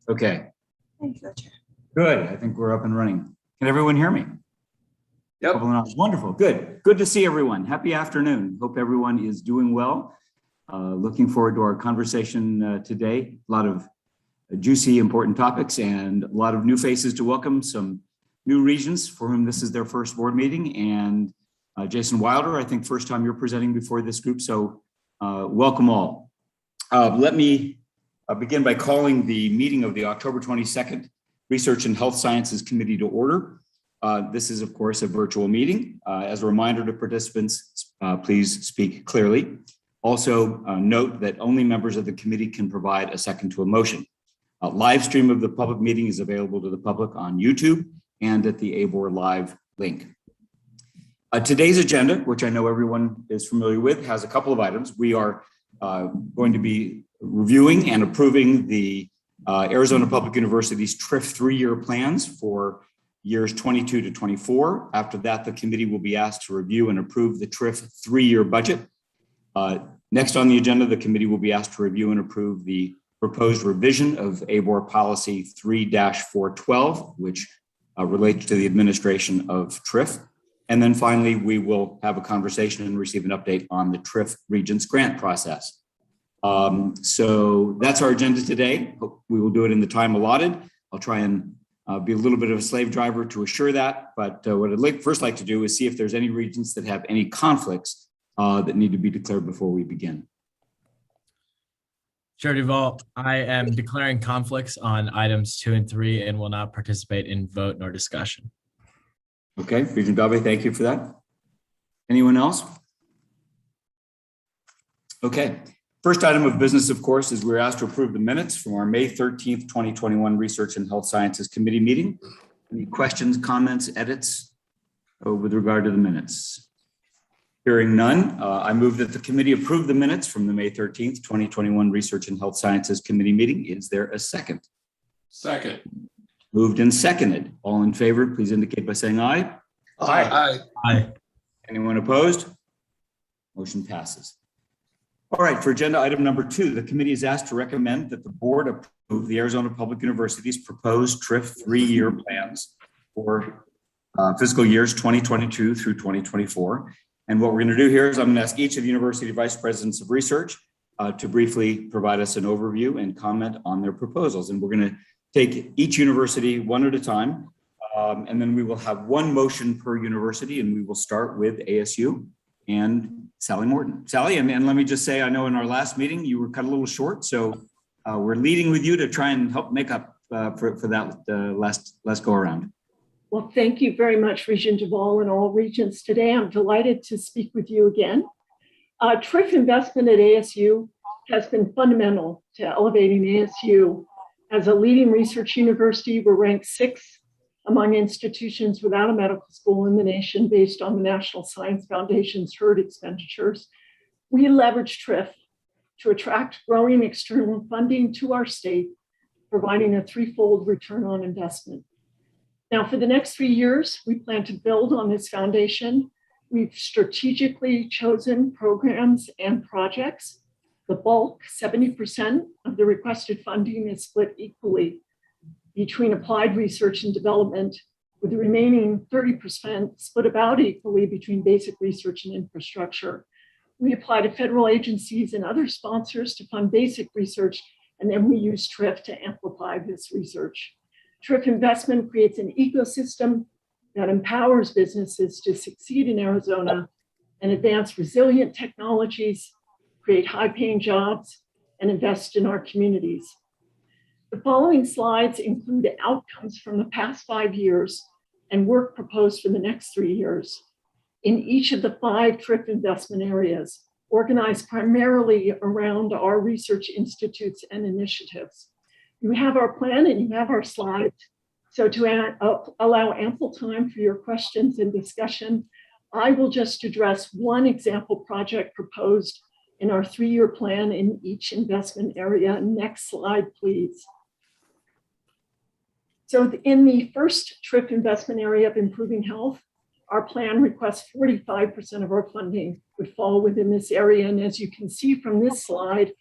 Okay, Thank you, Chair. good. I think we're up and running. Can everyone hear me? Yep. Wonderful. Good. Good to see everyone. Happy afternoon. Hope everyone is doing well. Looking forward to our conversation today. A lot of juicy, important topics and a lot of new faces to welcome. Some new regions for whom this is their first board meeting. And Jason Wilder, I think first time you're presenting before this group. So welcome all. Let me begin by calling the meeting of the October 22nd Research and Health Sciences Committee to order. This is, of course, a virtual meeting. As a reminder to participants, please speak clearly. Also, note that only members of the committee can provide a second to a motion. A live stream of the public meeting is available to the public on YouTube and at the ABOR Live link. Today's agenda, which I know everyone is familiar with, has a couple of items. We are going to be reviewing and approving the Arizona Public University's TRIF 3-year plans for years 22 to 24. After that, the committee will be asked to review and approve the TRIF 3-year budget. Next on the agenda, the committee will be asked to review and approve the proposed revision of ABOR Policy 3-412, which relates to the administration of TRIF. And then finally, we will have a conversation and receive an update on the TRIF Regents grant process. So that's our agenda today. Hope we will do it in the time allotted. I'll try and be a little bit of a slave driver to assure that. But what I'd first like to do is see if there's any regions that have any conflicts that need to be declared before we begin. Chair Duval, I am declaring conflicts on items 2 and 3 and will not participate in vote nor discussion. Okay, Regent Belvey, thank you for that. Anyone else? Okay, first item of business, of course, is we're asked to approve the minutes from our May 13th, 2021 Research and Health Sciences Committee meeting. Any questions, comments, edits with regard to the minutes? Hearing none, I move that the committee approve the minutes from the May 13th, 2021 Research and Health Sciences Committee meeting. Is there a second? Second. Moved and seconded. All in favor, please indicate by saying aye. Aye. Aye. Anyone opposed? Motion passes. All right, for agenda item number 2, the committee is asked to recommend that the board approve the Arizona Public University's proposed TRIF 3-year plans for fiscal years 2022 through 2024. And what we're going to do here is I'm going to ask each of the university vice presidents of research to briefly provide us an overview and comment on their proposals. And we're going to take each university one at a time. And then we will have one motion per university, and we will start with ASU and Sally Morton. Sally, and let me just say, I know in our last meeting, you were cut a little short, so we're leading with you to try and help make up for that last go around. Well, thank you very much, Regent Duval and all regents today. I'm delighted to speak with you again. TRIF investment at ASU has been fundamental to elevating ASU. As a leading research university, we're ranked 6th among institutions without a medical school in the nation based on the National Science Foundation's HERD expenditures. We leverage TRIF to attract growing external funding to our state, providing a 3-fold return on investment. Now, for the next 3 years, we plan to build on this foundation. We've strategically chosen programs and projects. The bulk, 70% of the requested funding, is split equally between applied research and development, with the remaining 30% split about equally between basic research and infrastructure. We apply to federal agencies and other sponsors to fund basic research, and then we use TRIF to amplify this research. TRIF investment creates an ecosystem that empowers businesses to succeed in Arizona and advance resilient technologies, create high-paying jobs, and invest in our communities. The following slides include outcomes from the past 5 years and work proposed for the next 3 years in each of the 5 TRIF investment areas, organized primarily around our research institutes and initiatives. You have our plan and you have our slides. So to allow ample time for your questions and discussion, I will just address one example project proposed in our 3-year plan in each investment area. Next slide, please. So in the first TRIF investment area of improving health, our plan requests 45% of our funding would fall within this area. And as you can see from this slide,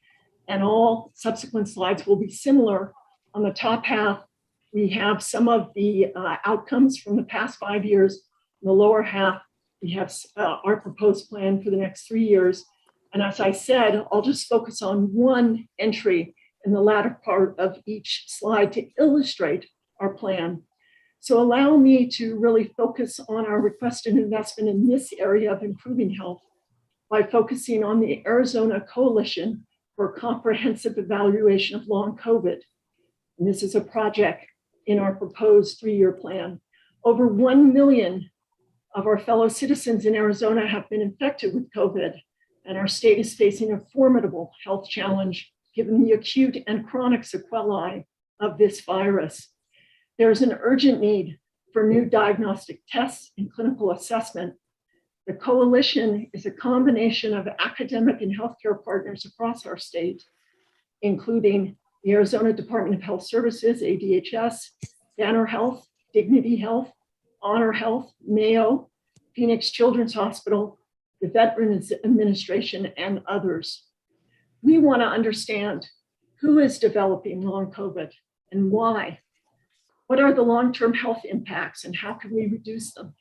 and all subsequent slides will be similar, On the top half, we have some of the outcomes from the past 5 years. In the lower half, we have our proposed plan for the next 3 years. And as I said, I'll just focus on one entry in the latter part of each slide to illustrate our plan. So allow me to really focus on our requested investment in this area of improving health by focusing on the Arizona Coalition for Comprehensive Evaluation of Long COVID. And this is a project in our proposed 3-year plan. Over 1 million of our fellow citizens in Arizona have been infected with COVID, and our state is facing a formidable health challenge given the acute and chronic sequelae of this virus. There is an urgent need for new diagnostic tests and clinical assessment. The coalition is a combination of academic and healthcare partners across our state, including the Arizona Department of Health Services, ADHS, Banner Health, Dignity Health, Honor Health, Mayo, Phoenix Children's Hospital, the Veterans Administration, and others. We want to understand who is developing long COVID and why. What are the long-term health impacts and how can we reduce them?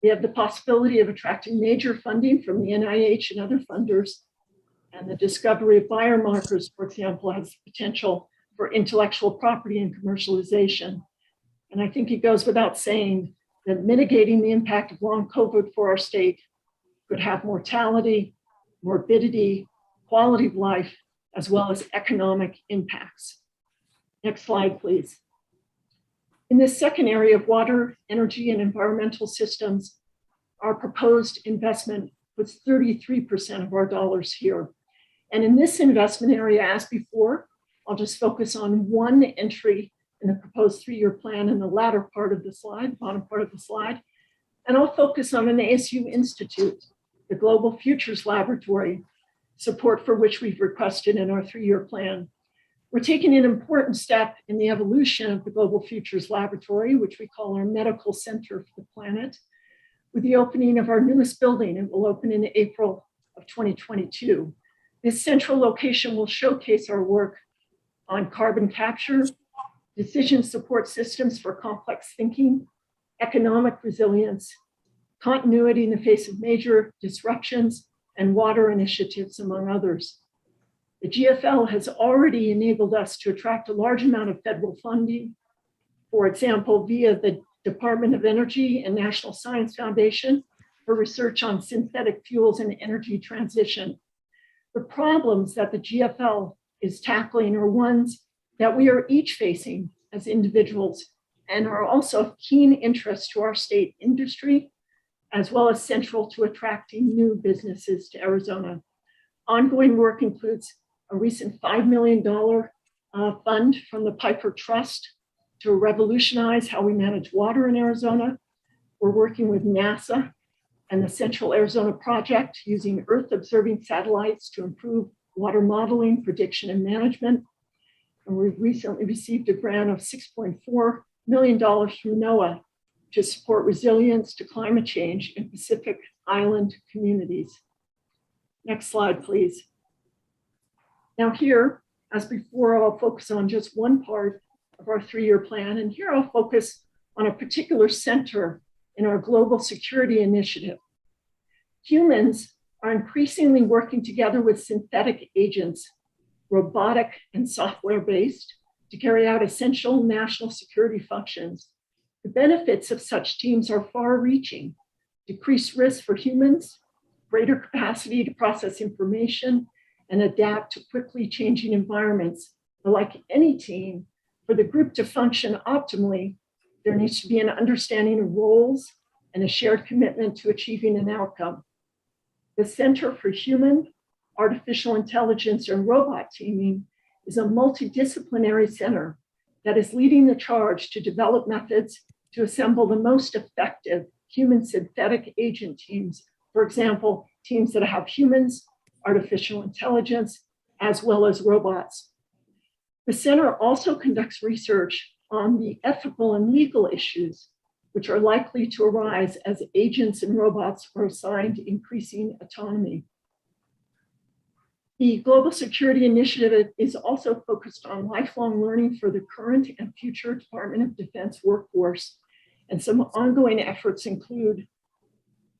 We have the possibility of attracting major funding from the NIH and other funders, and the discovery of biomarkers, for example, has the potential for intellectual property and commercialization. And I think it goes without saying that mitigating the impact of long COVID for our state could have mortality, morbidity, quality of life, as well as economic impacts. Next slide, please. In this second area of water, energy, and environmental systems, our proposed investment was 33% of our dollars here. And in this investment area, as before, I'll just focus on one entry in the proposed 3-year plan in the latter part of the slide, bottom part of the slide. And I'll focus on an ASU institute, the Global Futures Laboratory, support for which we've requested in our 3-year plan. We're taking an important step in the evolution of the Global Futures Laboratory, which we call our medical center for the planet, with the opening of our newest building. It will open in April of 2022. This central location will showcase our work on carbon capture, decision support systems for complex thinking, economic resilience, continuity in the face of major disruptions, and water initiatives, among others. The GFL has already enabled us to attract a large amount of federal funding, for example, via the Department of Energy and National Science Foundation for research on synthetic fuels and energy transition. The problems that the GFL is tackling are ones that we are each facing as individuals and are also of keen interest to our state industry, as well as central to attracting new businesses to Arizona. Ongoing work includes a recent $5 million fund from the Piper Trust to revolutionize how we manage water in Arizona. We're working with NASA and the Central Arizona Project using Earth observing satellites to improve water modeling, prediction, and management. And we've recently received a grant of $6.4 million from NOAA to support resilience to climate change in Pacific Island communities. Next slide, please. Now here, as before, I'll focus on just one part of our 3-year plan. And here I'll focus on a particular center in our global security initiative. Humans are increasingly working together with synthetic agents, robotic and software-based, to carry out essential national security functions. The benefits of such teams are far-reaching: decreased risk for humans, greater capacity to process information, and adapt to quickly changing environments. But like any team, for the group to function optimally, there needs to be an understanding of roles and a shared commitment to achieving an outcome. The Center for Human, Artificial Intelligence, and Robot Teaming is a multidisciplinary center that is leading the charge to develop methods to assemble the most effective human synthetic agent teams. For example, teams that have humans, artificial intelligence, as well as robots. The center also conducts research on the ethical and legal issues which are likely to arise as agents and robots are assigned increasing autonomy. The Global Security Initiative is also focused on lifelong learning for the current and future Department of Defense workforce. And some ongoing efforts include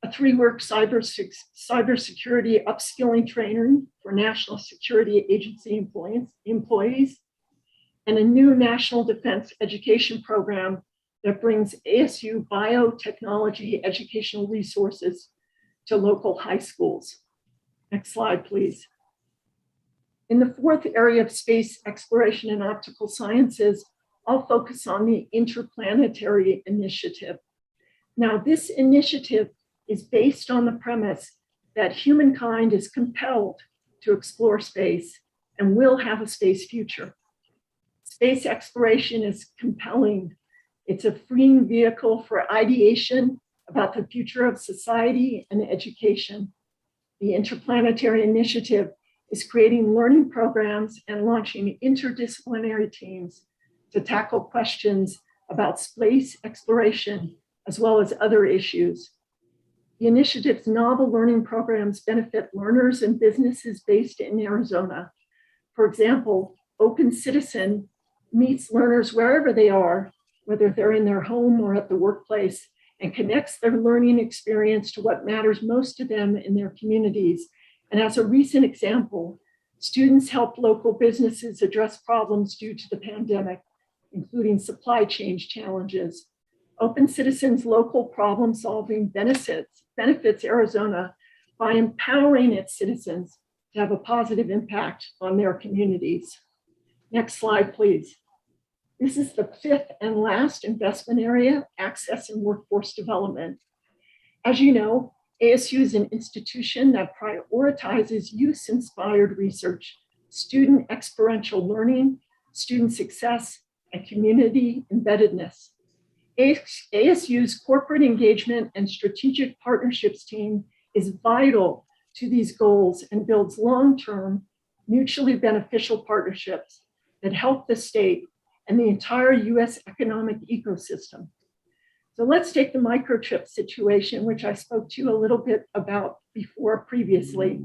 a 3-week cybersecurity upskilling training for National Security Agency employees, and a new National Defense Education Program that brings ASU biotechnology educational resources to local high schools. Next slide, please. In the 4th area of space exploration and optical sciences, I'll focus on the interplanetary initiative. Now, this initiative is based on the premise that humankind is compelled to explore space and will have a space future. Space exploration is compelling. It's a freeing vehicle for ideation about the future of society and education. The Interplanetary Initiative is creating learning programs and launching interdisciplinary teams to tackle questions about space exploration, as well as other issues. The initiative's novel learning programs benefit learners and businesses based in Arizona. For example, Open Citizen meets learners wherever they are, whether they're in their home or at the workplace, and connects their learning experience to what matters most to them in their communities. And as a recent example, students helped local businesses address problems due to the pandemic, including supply chain challenges. Open Citizen's local problem solving benefits Arizona by empowering its citizens to have a positive impact on their communities. Next slide, please. This is the 5th and last investment area, access and workforce development. As you know, ASU is an institution that prioritizes youth-inspired research, student experiential learning, student success, and community embeddedness. ASU's corporate engagement and strategic partnerships team is vital to these goals and builds long-term, mutually beneficial partnerships that help the state and the entire US economic ecosystem. So let's take the microchip situation, which I spoke to you a little bit about before previously.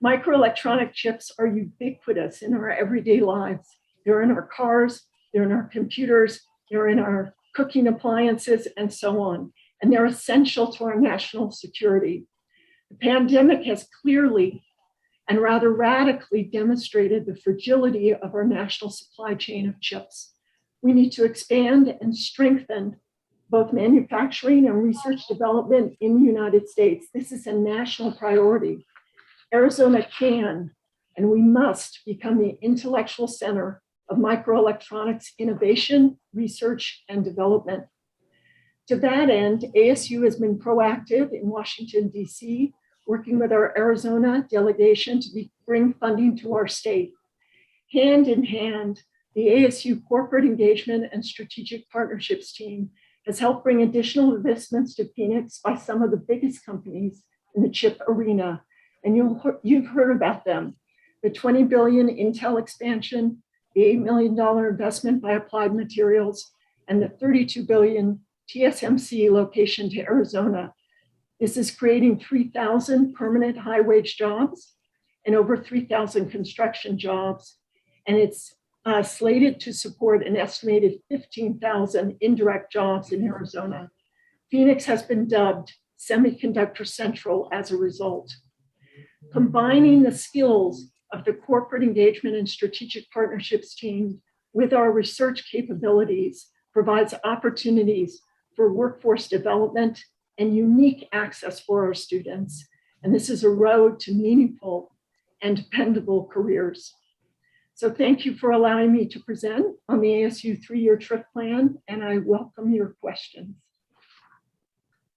Microelectronic chips are ubiquitous in our everyday lives. They're in our cars, they're in our computers, they're in our cooking appliances, and so on. And they're essential to our national security. The pandemic has clearly and rather radically demonstrated the fragility of our national supply chain of chips. We need to expand and strengthen both manufacturing and research development in the United States. This is a national priority. Arizona can, and we must become the intellectual center of microelectronics innovation, research, and development. To that end, ASU has been proactive in Washington, DC, working with our Arizona delegation to bring funding to our state. Hand in hand, the ASU corporate engagement and strategic partnerships team has helped bring additional investments to Phoenix by some of the biggest companies in the chip arena. And you've heard about them. The $20 billion Intel expansion, the $8 million investment by Applied Materials, and the $32 billion TSMC location to Arizona. This is creating 3,000 permanent high-wage jobs and over 3,000 construction jobs. And it's slated to support an estimated 15,000 indirect jobs in Arizona. Phoenix has been dubbed Semiconductor Central as a result. Combining the skills of the corporate engagement and strategic partnerships team with our research capabilities provides opportunities for workforce development and unique access for our students. And this is a road to meaningful and dependable careers. So thank you for allowing me to present on the ASU 3-year trip plan, and I welcome your questions.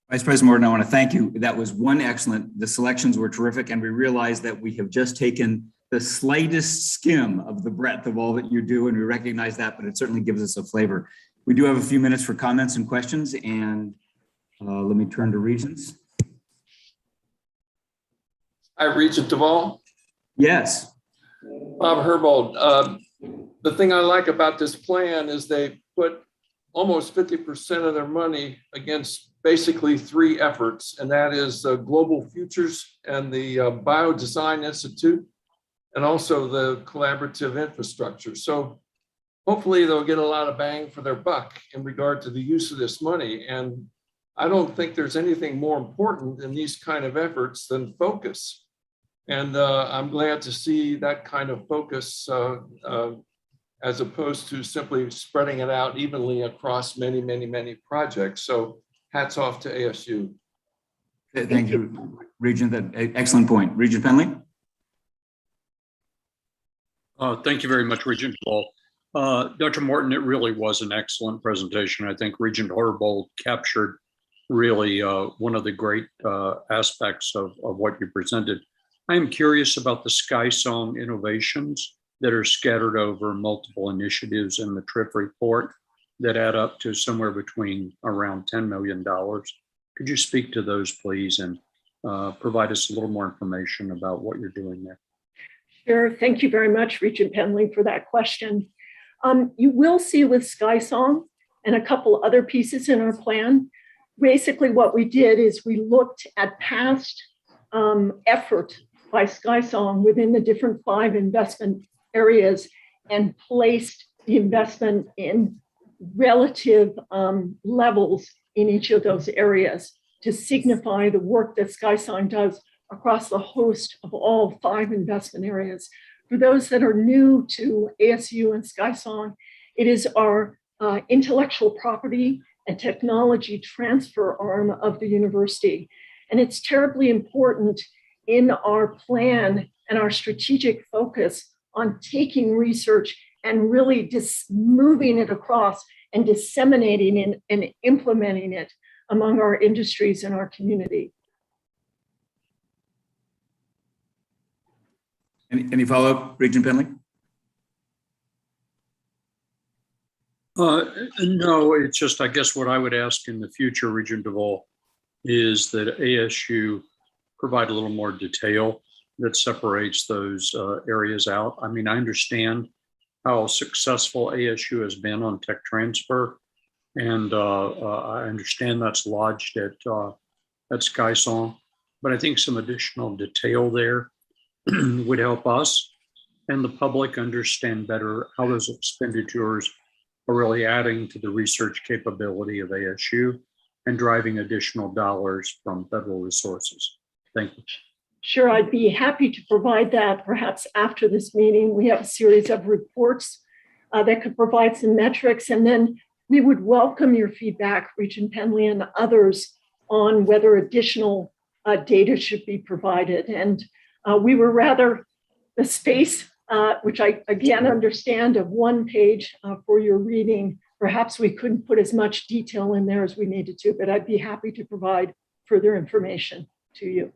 Vice President Morton, I want to thank you. That was one excellent. The selections were terrific, and we realize that we have just taken the slightest skim of the breadth of all that you do, and we recognize that, but it certainly gives us a flavor. We do have a few minutes for comments and questions, and let me turn to Regents. Hi, Regent Duvall. Yes. Bob Herbold. The thing I like about this plan is they put almost 50% of their money against basically 3 efforts, and that is Global Futures and the Biodesign Institute. and also the collaborative infrastructure. So hopefully they'll get a lot of bang for their buck in regard to the use of this money. And I don't think there's anything more important in these kind of efforts than focus. And I'm glad to see that kind of focus as opposed to simply spreading it out evenly across many, many, many projects. So hats off to ASU. Thank you, Regent. That excellent point. Regent Penley? Thank you very much, Regent Ball. Dr. Morton, it really was an excellent presentation. I think Regent Herbold captured really one of the great aspects of what you presented. I am curious about the Sky Song innovations that are scattered over multiple initiatives in the TRIF report that add up to somewhere between around $10 million. Could you speak to those, please, and provide us a little more information about what you're doing there? Sure. Thank you very much, Regent Penley, for that question. You will see with Sky Song and a couple other pieces in our plan, basically what we did is we looked at past effort by Sky Song within the different 5 investment areas and placed the investment in relative levels in each of those areas to signify the work that Sky Song does across the host of all 5 investment areas. For those that are new to ASU and Sky Song, it is our intellectual property and technology transfer arm of the university. And it's terribly important in our plan and our strategic focus on taking research and really moving it across and disseminating it and implementing it among our industries and our community. Any follow-up, Regent Penley? No, it's just, I guess what I would ask in the future, Regent Duvall, is that ASU provide a little more detail that separates those areas out. I mean, I understand how successful ASU has been on tech transfer, and I understand that's lodged at Sky Song, but I think some additional detail there would help us and the public understand better how those expenditures are really adding to the research capability of ASU and driving additional dollars from federal resources. Thank you. Sure, I'd be happy to provide that perhaps after this meeting. We have a series of reports that could provide some metrics, and then we would welcome your feedback, Regent Penley and others, on whether additional data should be provided. And we were rather the space, which I again understand, of 1 page for your reading. Perhaps we couldn't put as much detail in there as we needed to, but I'd be happy to provide further information to you.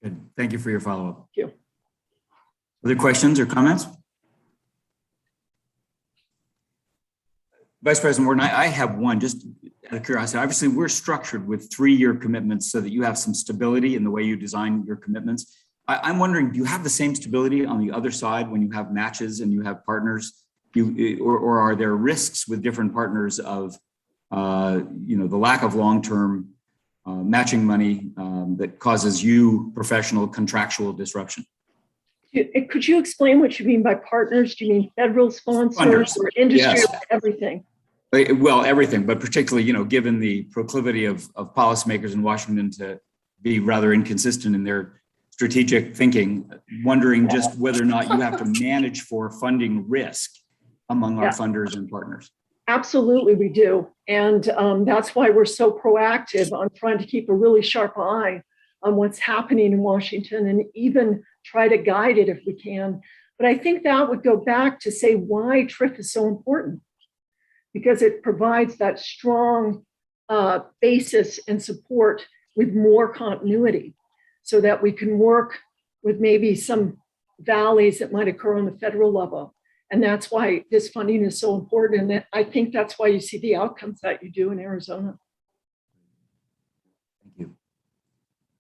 Good. Thank you for your follow-up. Thank you. Other questions or comments? Vice President Morton, I have one, just out of curiosity. Obviously, we're structured with 3-year commitments so that you have some stability in the way you design your commitments. I'm wondering, do you have the same stability on the other side when you have matches and you have partners? Or are there risks with different partners of the lack of long-term matching money that causes you professional contractual disruption? Could you explain what you mean by partners? Do you mean federal sponsors or industry, yes, or everything? Well, everything, but particularly, given the proclivity of policymakers in Washington to be rather inconsistent in their strategic thinking, wondering just whether or not you have to manage for funding risk among our funders and partners. Absolutely, we do. And that's why we're so proactive on trying to keep a really sharp eye on what's happening in Washington and even try to guide it if we can. But I think that would go back to say why TRIF is so important, because it provides that strong basis and support with more continuity so that we can work with maybe some valleys that might occur on the federal level. And that's why this funding is so important. And I think that's why you see the outcomes that you do in Arizona. Thank you.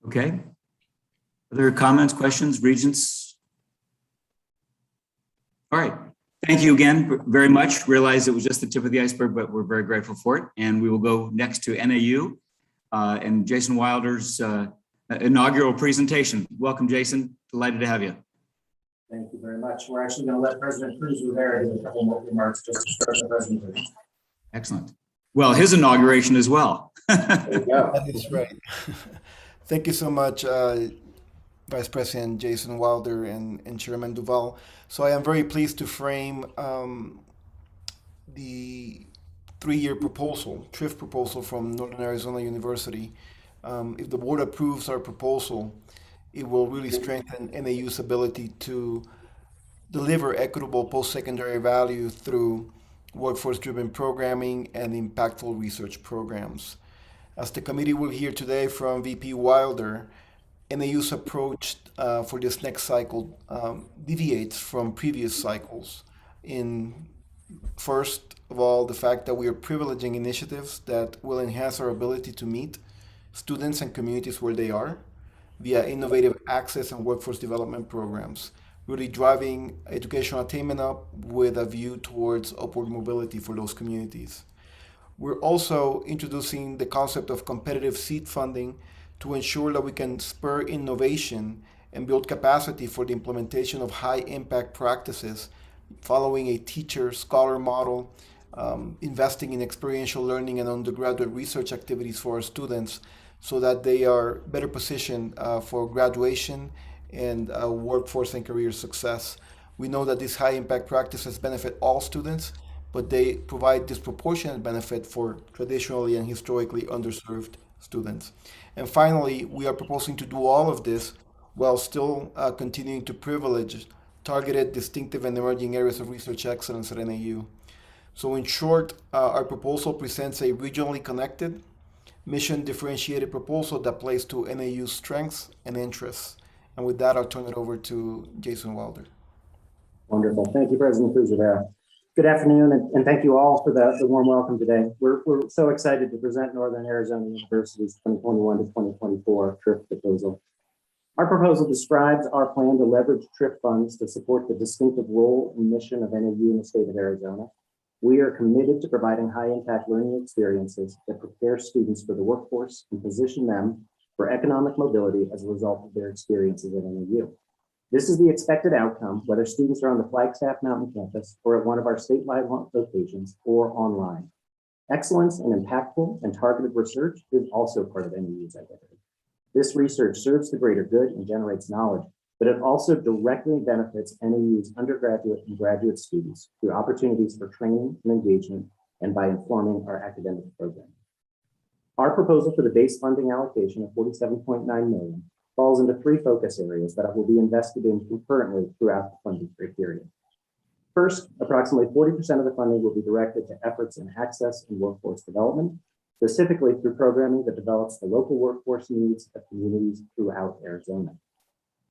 Okay. Other comments, questions, regents? All right. Thank you again very much. Realize it was just the tip of the iceberg, but we're very grateful for it. And we will go next to NAU and Jason Wilder's inaugural presentation. Welcome, Jason. Delighted to have you. Thank you very much. We're actually going to let President Cruz Rivera give a couple more remarks just to start the presentation. Excellent. Well, his inauguration as well. There you go. That is right. Thank you so much, Vice President Jason Wilder and Chairman Duval. So I am very pleased to frame the three-year proposal, TRIF proposal from Northern Arizona University. If the board approves our proposal, it will really strengthen NAU's ability to deliver equitable post-secondary value through workforce-driven programming and impactful research programs. As the committee will hear today from VP Wilder, NAU's approach for this next cycle deviates from previous cycles. In first of all, the fact that we are privileging initiatives that will enhance our ability to meet students and communities where they are via innovative access and workforce development programs, really driving educational attainment up with a view towards upward mobility for those communities. We're also introducing the concept of competitive seed funding to ensure that we can spur innovation and build capacity for the implementation of high impact practices following a teacher-scholar model, investing in experiential learning and undergraduate research activities for our students so that they are better positioned for graduation and workforce and career success. We know that these high impact practices benefit all students, but they provide disproportionate benefit for traditionally and historically underserved students. And finally, we are proposing to do all of this while still continuing to privilege targeted, distinctive, and emerging areas of research excellence at NAU. So in short, our proposal presents a regionally connected, mission differentiated proposal that plays to NAU's strengths and interests. And with that, I'll turn it over to Jason Wilder. Wonderful. Thank you, President Cruz Rivera. Good afternoon, and thank you all for the warm welcome today. We're so excited to present Northern Arizona University's 2021 to 2024 TRIF proposal. Our proposal describes our plan to leverage TRIF funds to support the distinctive role and mission of NAU in the state of Arizona. We are committed to providing high-impact learning experiences that prepare students for the workforce and position them for economic mobility as a result of their experiences at NAU. This is the expected outcome, whether students are on the Flagstaff Mountain campus or at one of our statewide locations or online. Excellence in impactful and targeted research is also part of NAU's identity. This research serves the greater good and generates knowledge, but it also directly benefits NAU's undergraduate and graduate students through opportunities for training and engagement and by informing our academic program. Our proposal for the base funding allocation of $47.9 million falls into three focus areas that will be invested in concurrently throughout the funding period. First, approximately 40% of the funding will be directed to efforts in access and workforce development, specifically through programming that develops the local workforce needs of communities throughout Arizona.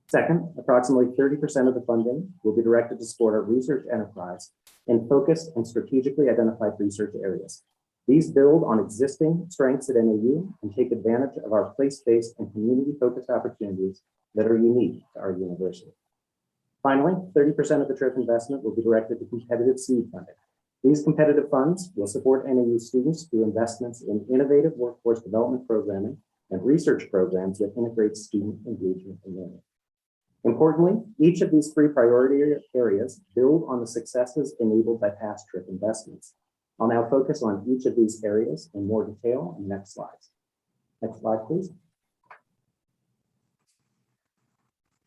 Second, approximately 30% of the funding will be directed to support our research enterprise in focused and strategically identified research areas. These build on existing strengths at NAU and take advantage of our place-based and community-focused opportunities that are unique to our university. Finally, 30% of the TRIF investment will be directed to competitive seed funding. These competitive funds will support NAU students through investments in innovative workforce development programming and research programs that integrate student engagement and learning. Importantly, each of these three priority areas build on the successes enabled by past TRIF investments. I'll now focus on each of these areas in more detail in the next slides. Next slide, please.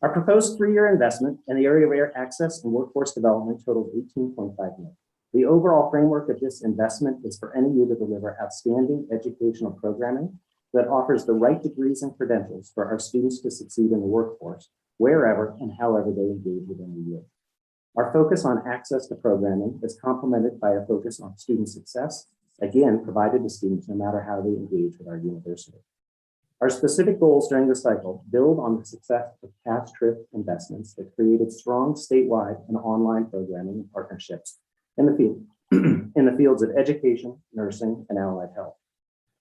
Our proposed three-year investment in the area of air access and workforce development totals $18.5 million. The overall framework of this investment is for NAU to deliver outstanding educational programming that offers the right degrees and credentials for our students to succeed in the workforce, wherever and however they engage with NAU. Our focus on access to programming is complemented by a focus on student success, again, provided to students no matter how they engage with our university. Our specific goals during the cycle build on the success of past TRIF investments that created strong statewide and online programming and partnerships in the fields of education, nursing, and allied health.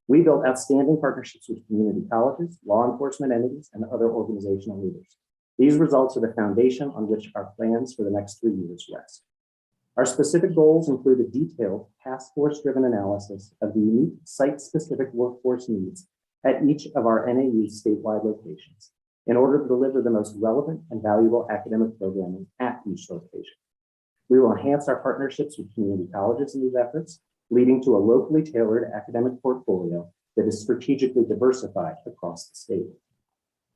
We built outstanding partnerships with community colleges, law enforcement entities, and other organizational leaders. These results are the foundation on which our plans for the next 3 years rest. Our specific goals include a detailed task force-driven analysis of the unique site-specific workforce needs at each of our NAU statewide locations, in order to deliver the most relevant and valuable academic programming at each location. We will enhance our partnerships with community colleges in these efforts, leading to a locally tailored academic portfolio that is strategically diversified across the state.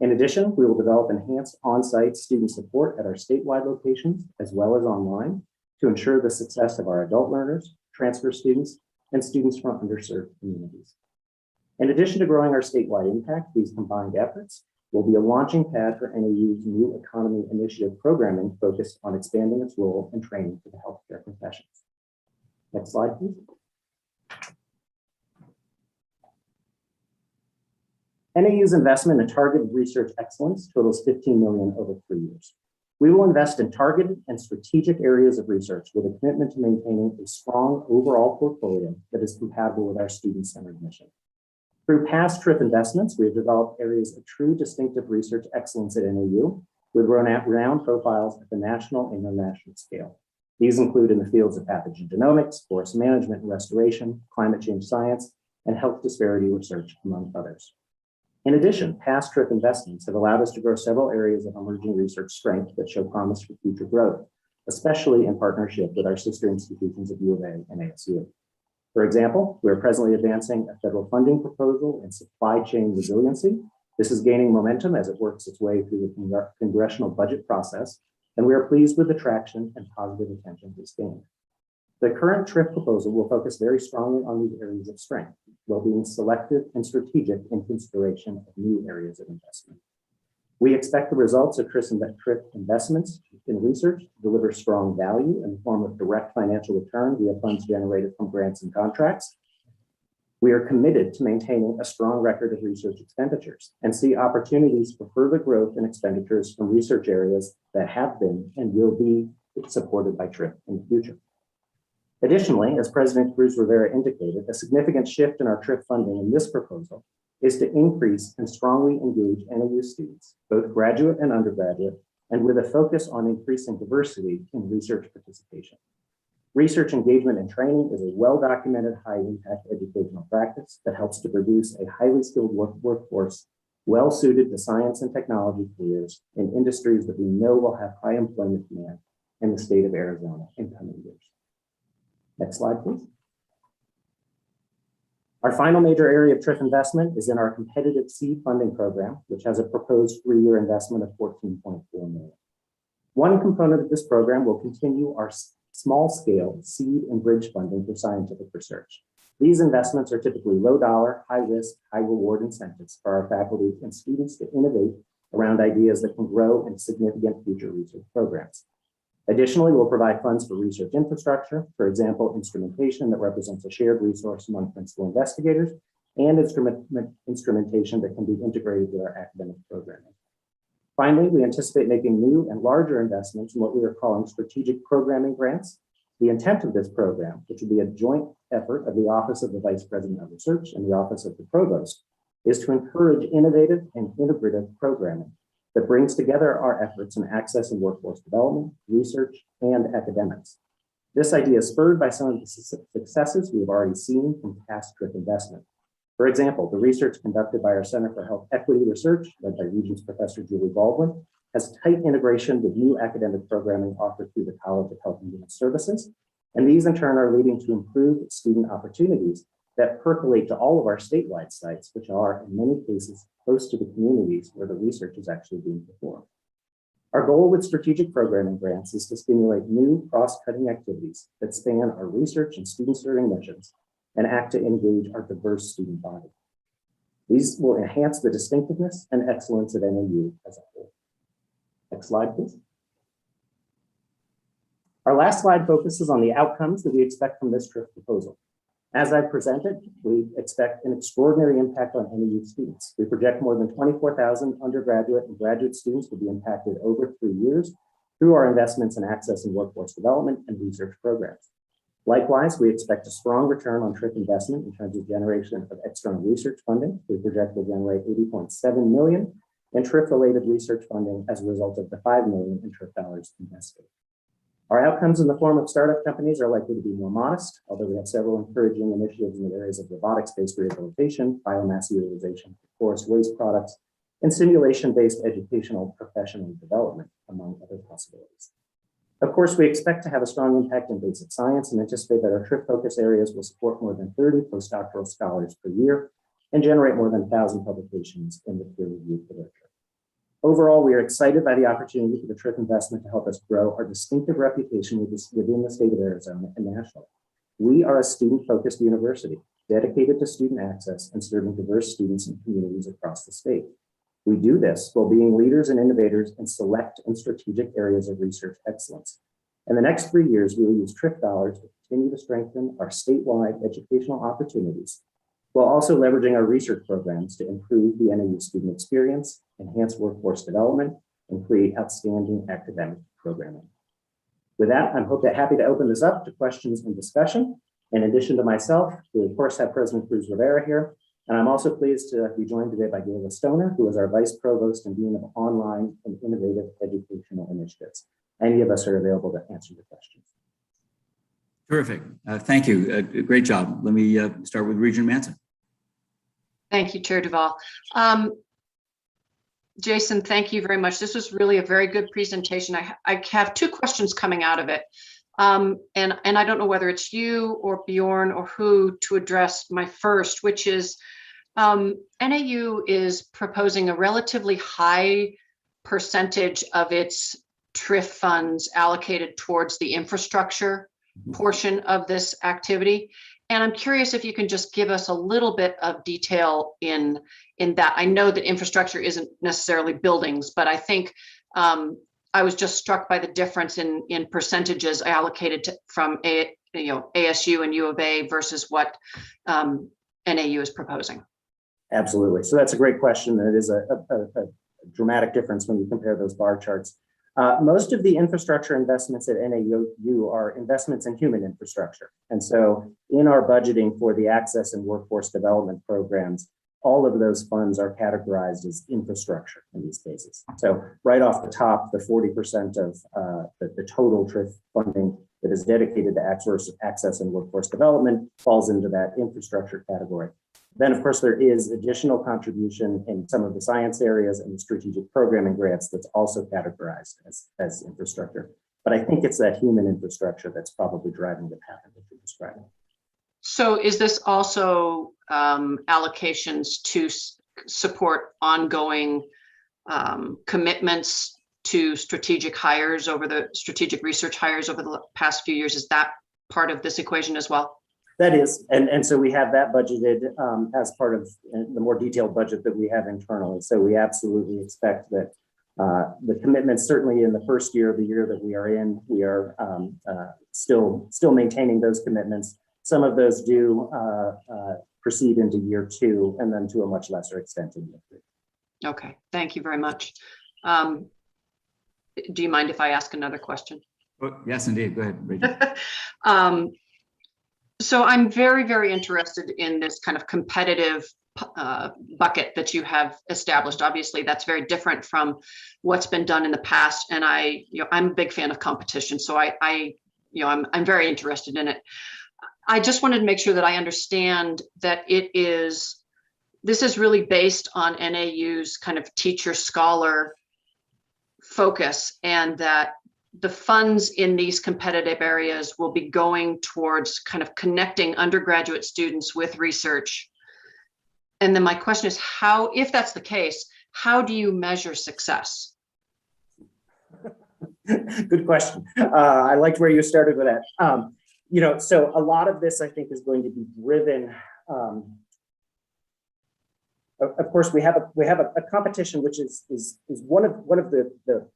In addition, we will develop enhanced on-site student support at our statewide locations, as well as online, to ensure the success of our adult learners, transfer students, and students from underserved communities. In addition to growing our statewide impact, these combined efforts will be a launching pad for NAU's new economy initiative programming focused on expanding its role in training for the healthcare professions. Next slide, please. NAU's investment in targeted research excellence totals $15 million over 3 years. We will invest in targeted and strategic areas of research with a commitment to maintaining a strong overall portfolio that is compatible with our student-centered mission. Through past TRIP investments, we have developed areas of true distinctive research excellence at NAU with renowned profiles at the national and international scale. These include in the fields of pathogen genomics, forest management and restoration, climate change science, and health disparity research, among others. In addition, past TRIP investments have allowed us to grow several areas of emerging research strength that show promise for future growth, especially in partnership with our sister institutions of U of A and ASU. For example, we are presently advancing a federal funding proposal in supply chain resiliency. This is gaining momentum as it works its way through the congressional budget process, and we are pleased with the traction and positive attention it's gained. The current TRIP proposal will focus very strongly on these areas of strength, while being selective and strategic in consideration of new areas of investment. We expect the results of TRIP investments in research to deliver strong value in the form of direct financial return via funds generated from grants and contracts. We are committed to maintaining a strong record of research expenditures and see opportunities for further growth in expenditures from research areas that have been and will be supported by TRIP in the future. Additionally, as President Cruz Rivera indicated, a significant shift in our TRIP funding in this proposal is to increase and strongly engage NAU students, both graduate and undergraduate, and with a focus on increasing diversity in research participation. Research engagement and training is a well-documented high-impact educational practice that helps to produce a highly skilled workforce well-suited to science and technology careers in industries that we know will have high employment demand in the state of Arizona in coming years. Next slide, please. Our final major area of TRIP investment is in our competitive seed funding program, which has a proposed 3-year investment of $14.4 million. One component of this program will continue our small-scale seed and bridge funding for scientific research. These investments are typically low-dollar, high-risk, high-reward incentives for our faculty and students to innovate around ideas that can grow in significant future research programs. Additionally, we'll provide funds for research infrastructure, for example, instrumentation that represents a shared resource among principal investigators, and instrumentation that can be integrated with our academic programming. Finally, we anticipate making new and larger investments in what we are calling strategic programming grants. The intent of this program, which will be a joint effort of the Office of the Vice President of Research and the Office of the Provost, is to encourage innovative and integrative programming that brings together our efforts in access and workforce development, research, and academics. This idea is spurred by some of the successes we have already seen from past TRIP investment. For example, the research conducted by our Center for Health Equity Research, led by Regents Professor Julie Baldwin, has tight integration with new academic programming offered through the College of Health and Human Services, and these in turn are leading to improved student opportunities that percolate to all of our statewide sites, which are in many cases close to the communities where the research is actually being performed. Our goal with strategic programming grants is to stimulate new cross-cutting activities that span our research and student-serving missions and act to engage our diverse student body. These will enhance the distinctiveness and excellence of NAU as a whole. Next slide, please. Our last slide focuses on the outcomes that we expect from this TRIP proposal. As I presented, we expect an extraordinary impact on NAU students. We project more than 24,000 undergraduate and graduate students will be impacted over 3 years through our investments in access and workforce development and research programs. Likewise, we expect a strong return on TRIP investment in terms of generation of external research funding. We project will generate $80.7 million in TRIP-related research funding as a result of the $5 million in TRIP dollars invested. Our outcomes in the form of startup companies are likely to be more modest, although we have several encouraging initiatives in the areas of robotics-based rehabilitation, biomass utilization, forest waste products, and simulation-based educational professional development, among other possibilities. Of course, we expect to have a strong impact in basic science and anticipate that our TRIF focus areas will support more than 30 postdoctoral scholars per year and generate more than 1,000 publications in the peer-reviewed literature. Overall, we are excited by the opportunity for the TRIF investment to help us grow our distinctive reputation within the state of Arizona and nationally. We are a student-focused university dedicated to student access and serving diverse students and communities across the state. We do this while being leaders and innovators in select and strategic areas of research excellence. In the next 3 years, we will use TRIF dollars to continue to strengthen our statewide educational opportunities, while also leveraging our research programs to improve the NAU student experience, enhance workforce development, and create outstanding academic programming. With that, I'm happy to open this up to questions and discussion. In addition to myself, we of course have President Cruz Rivera here, and I'm also pleased to be joined today by Gayla Stoner, who is our Vice Provost and Dean of Online and Innovative Educational Initiatives. Any of us are available to answer your questions. Terrific. Thank you. Great job. Let me start with Regent Manson. Thank you, Chair Duvall. Jason, thank you very much. This was really a very good presentation. I have two questions coming out of it. And I don't know whether it's you or Bjorn or who to address my first, which is NAU is proposing a relatively high percentage of its TRIF funds allocated towards the infrastructure portion of this activity. And I'm curious if you can just give us a little bit of detail in that. I know that infrastructure isn't necessarily buildings, but I think I was just struck by the difference in percentages allocated from ASU and U of A versus what NAU is proposing. Absolutely. So that's a great question. And it is a dramatic difference when you compare those bar charts. Most of the infrastructure investments at NAU are investments in human infrastructure. And so in our budgeting for the access and workforce development programs, all of those funds are categorized as infrastructure in these cases. So right off the top, the 40% of the total TRIF funding that is dedicated to access and workforce development falls into that infrastructure category. Then, of course, there is additional contribution in some of the science areas and the strategic programming grants that's also categorized as infrastructure. But I think it's that human infrastructure that's probably driving the pattern that you're describing. So is this also allocations to support ongoing commitments to strategic research hires over the past few years? Is that part of this equation as well? That is, and so we have that budgeted as part of the more detailed budget that we have internally. So we absolutely expect that the commitments, certainly in the first year of the year that we are in, we are still maintaining those commitments. Some of those do proceed into year 2, and then to a much lesser extent in year 3. Okay, thank you very much. Do you mind if I ask another question? Oh, yes, indeed. Go ahead, Rachel. So I'm very, very interested in this kind of competitive bucket that you have established. Obviously, that's very different from what's been done in the past. And I'm a big fan of competition, so I'm very interested in it. I just wanted to make sure that I understand that this is really based on NAU's kind of teacher scholar focus, and that the funds in these competitive areas will be going towards kind of connecting undergraduate students with research. And then my question is, if that's the case, how do you measure success? Good question. I liked where you started with that. So a lot of this, I think, is going to be driven. Of course, we have a competition, which is one of the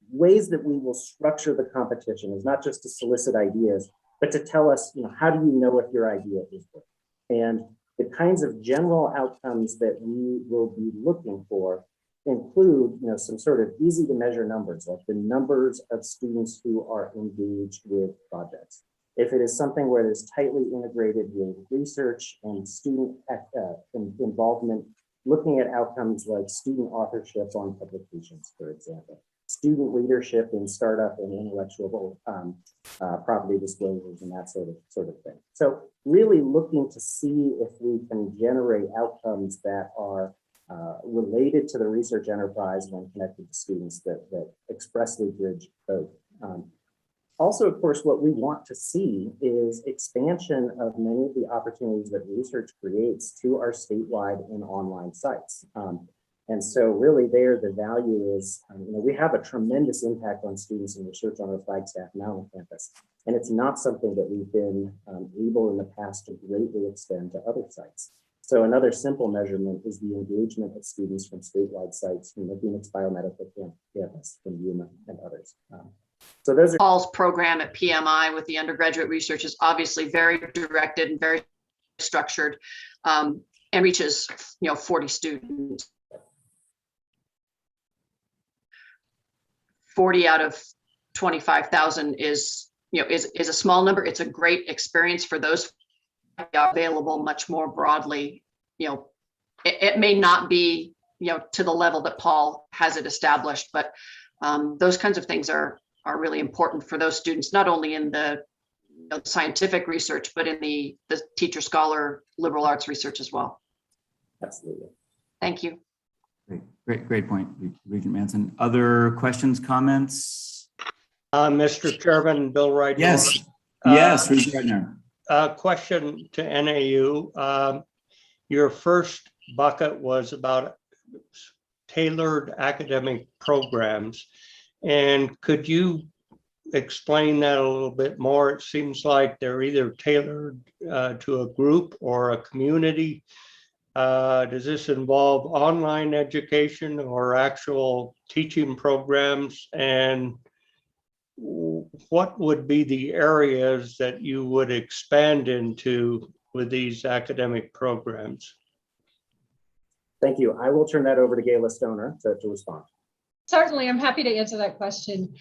ways that we will structure the competition is not just to solicit ideas, but to tell us, how do you know if your idea is good? And the kinds of general outcomes that we will be looking for include, some sort of easy to measure numbers, like the numbers of students who are engaged with projects. If it is something where it is tightly integrated with research and student involvement, looking at outcomes like student authorship on publications, for example, student leadership in startup and intellectual property disclosures and that sort of thing. So really looking to see if we can generate outcomes that are related to the research enterprise when connected to students that expressly bridge both. Also, of course, what we want to see is expansion of many of the opportunities that research creates to our statewide and online sites. And so really there, the value is, we have a tremendous impact on students and research on our Flagstaff Mountain campus. And it's not something that we've been able in the past to greatly extend to other sites. So another simple measurement is the engagement of students from statewide sites from the Phoenix Biomedical Campus, from Yuma and others. So those are Paul's program at PMI with the undergraduate research is obviously very directed and very structured, and reaches 40 students. 40 out of 25,000 is a small number. It's a great experience for those available much more broadly. It may not be to the level that Paul has it established, but those kinds of things are really important for those students, not only in the scientific research, but in the teacher scholar liberal arts research as well. absolutely. Thank you. Great point, Regent Manson. Other questions, comments? Mr. Chairman, Bill Wright. Yes, yes, Regent Ratner. Question to NAU. Your first bucket was about tailored academic programs. And could you explain that a little bit more? It seems like they're either tailored to a group or a community. Does this involve online education or actual teaching programs? And what would be the areas that you would expand into with these academic programs? Thank you. I will turn that over to Gayla Stoner to respond. Certainly, I'm happy to answer that question.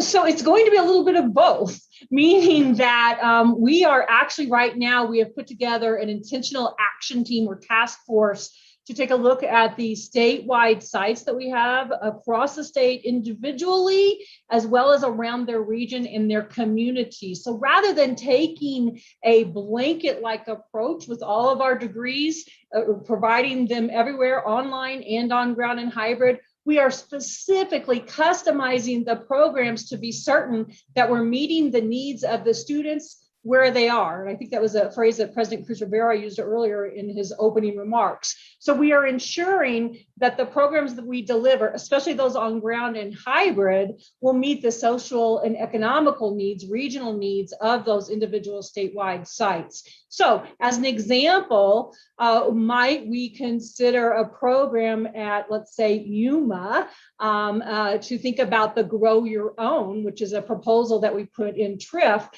So it's going to be a little bit of both, meaning that we are actually right now, we have put together an intentional action team or task force to take a look at the statewide sites that we have across the state individually, as well as around their region and their community. So rather than taking a blanket-like approach with all of our degrees, providing them everywhere online and on ground and hybrid, we are specifically customizing the programs to be certain that we're meeting the needs of the students where they are. And I think that was a phrase that President Cruz Rivera used earlier in his opening remarks. So we are ensuring that the programs that we deliver, especially those on ground and hybrid, will meet the social and economical needs, regional needs of those individual statewide sites. So as an example, might we consider a program at, let's say, Yuma to think about the Grow Your Own, which is a proposal that we put in TRIF,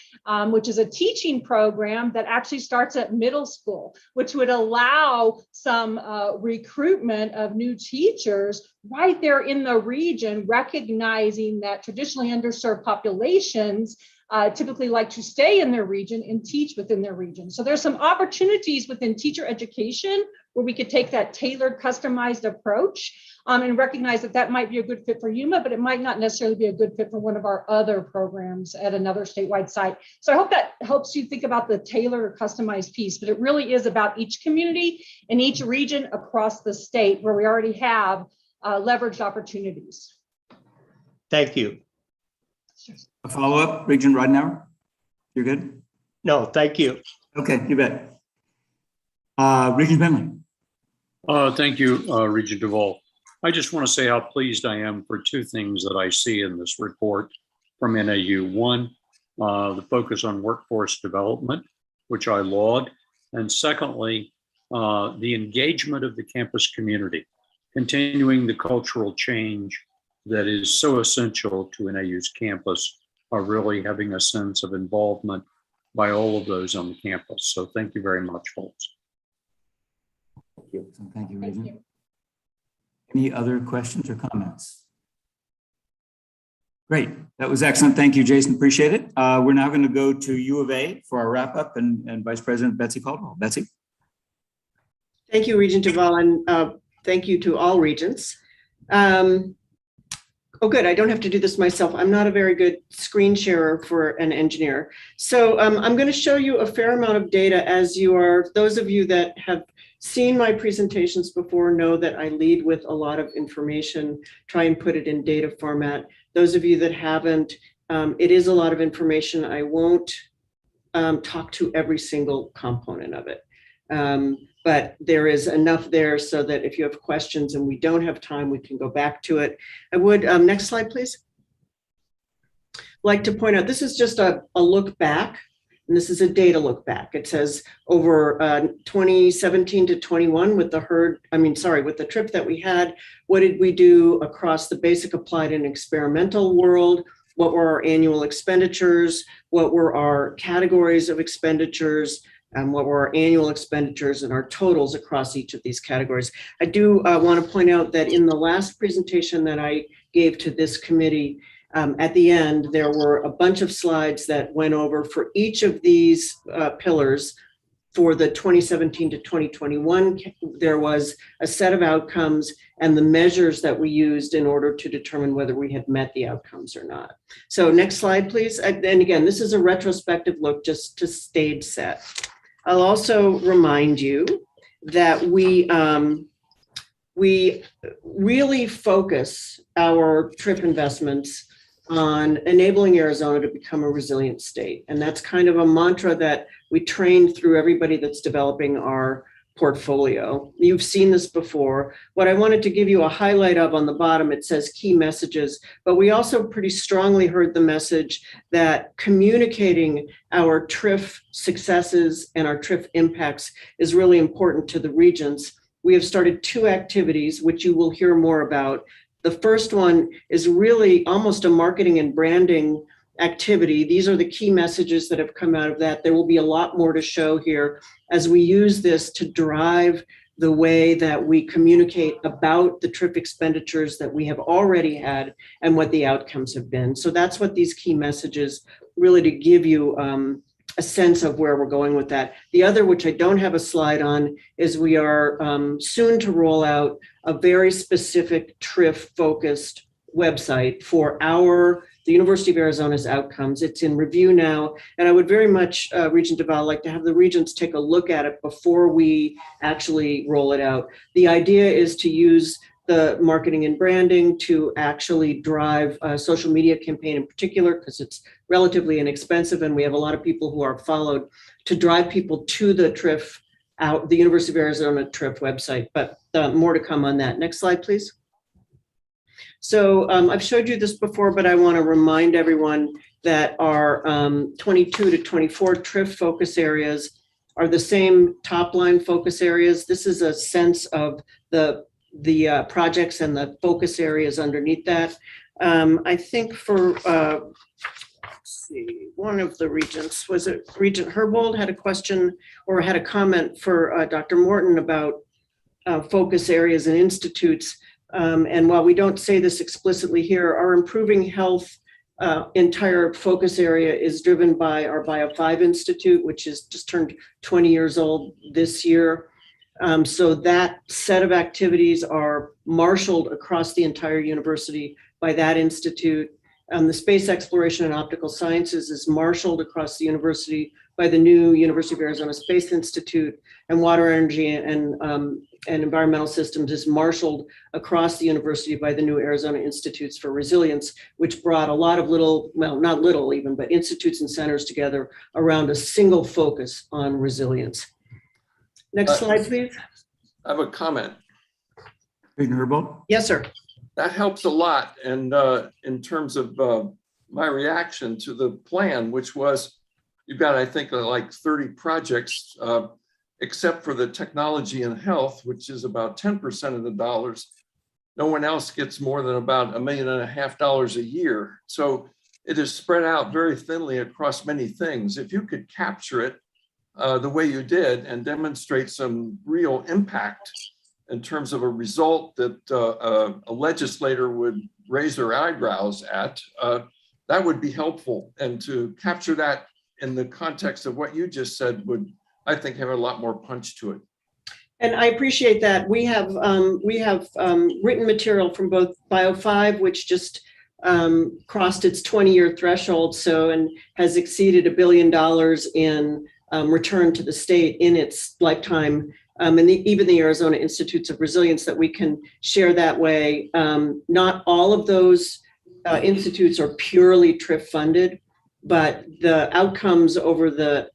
which is a teaching program that actually starts at middle school, which would allow some recruitment of new teachers right there in the region, recognizing that traditionally underserved populations typically like to stay in their region and teach within their region. So there's some opportunities within teacher education where we could take that tailored, customized approach and recognize that that might be a good fit for Yuma, but it might not necessarily be a good fit for one of our other programs at another statewide site. So I hope that helps you think about the tailored or customized piece, but it really is about each community and each region across the state where we already have leveraged opportunities. Thank you. A follow-up, Regent Rodnauer? You're good? No, thank you. Okay, you bet. Regent Bentley. Thank you, Regent Duvall. I just want to say how pleased I am for two things that I see in this report from NAU. One, the focus on workforce development, which I laud. And secondly, the engagement of the campus community, continuing the cultural change that is so essential to NAU's campus, are really having a sense of involvement by all of those on the campus. So thank you very much, folks. Thank you. Thank you, Regent. Any other questions or comments? Great. That was excellent. Thank you, Jason. Appreciate it. We're now going to go to U of A for our wrap up and Vice President Betsy Caldwell. Betsy. Thank you, Regent Duvall, and thank you to all regents. Oh, good. I don't have to do this myself. I'm not a very good screen sharer for an engineer. So I'm going to show you a fair amount of data as you are, those of you that have seen my presentations before know that I lead with a lot of information, try and put it in data format. Those of you that haven't, it is a lot of information. I won't talk to every single component of it. But there is enough there so that if you have questions and we don't have time, we can go back to it. I would, next slide, please. Like to point out, this is just a look back, and this is a data look back. It says over 2017 to 21 with the trip that we had, what did we do across the basic, applied, and experimental world? What were our annual expenditures? What were our categories of expenditures? What were our annual expenditures and our totals across each of these categories? I do want to point out that in the last presentation that I gave to this committee, at the end, there were a bunch of slides that went over for each of these pillars. For the 2017 to 2021, there was a set of outcomes and the measures that we used in order to determine whether we had met the outcomes or not. So next slide, please. And again, this is a retrospective look just to stage set. I'll also remind you that we really focus our TRIP investments on enabling Arizona to become a resilient state. And that's kind of a mantra that we train through everybody that's developing our portfolio. You've seen this before. What I wanted to give you a highlight of on the bottom, it says key messages, but we also pretty strongly heard the message that communicating our TRIF successes and our TRIF impacts is really important to the regions. We have started 2 activities, which you will hear more about. The first one is really almost a marketing and branding activity. These are the key messages that have come out of that. There will be a lot more to show here as we use this to drive the way that we communicate about the TRIP expenditures that we have already had and what the outcomes have been. So that's what these key messages really to give you a sense of where we're going with that. The other, which I don't have a slide on, is we are soon to roll out a very specific TRIF-focused website for the University of Arizona's outcomes. It's in review now, and I would very much, Regent Deval, like to have the regents take a look at it before we actually roll it out. The idea is to use the marketing and branding to actually drive a social media campaign in particular, because it's relatively inexpensive and we have a lot of people who are followed, to drive people to the TRIF, the University of Arizona TRIF website, but more to come on that. Next slide, please. So I've showed you this before, but I want to remind everyone that our 22 to 24 TRIF focus areas are the same top line focus areas. This is a sense of the projects and the focus areas underneath that. I think for, let's see, one of the regents, was it Regent Herbold, had a question or had a comment for Dr. Morton about focus areas and institutes. And while we don't say this explicitly here, our improving health entire focus area is driven by our Bio5 Institute, which is just turned 20 years old this year. So that set of activities are marshaled across the entire university by that institute. The Space Exploration and Optical Sciences is marshaled across the university by the new University of Arizona Space Institute, and Water, Energy, and Environmental Systems is marshaled across the university by the new Arizona Institutes for Resilience, which brought a lot of not little even, but institutes and centers together around a single focus on resilience. Next slide, please. I have a comment. Regent Herbold? Yes, sir. That helps a lot. And in terms of my reaction to the plan, which was, you've got, I think, like 30 projects, except for the technology and health, which is about 10% of the dollars. No one else gets more than about $1.5 million a year. So it is spread out very thinly across many things. If you could capture it the way you did and demonstrate some real impact in terms of a result that a legislator would raise their eyebrows at, that would be helpful. And to capture that in the context of what you just said would, I think, have a lot more punch to it. And I appreciate that. We have written material from both Bio5, which just crossed its 20-year threshold, and has exceeded $1 billion in return to the state in its lifetime, and even the Arizona Institutes of Resilience, that we can share that way. Not all of those institutes are purely TRIF funded, but the outcomes over the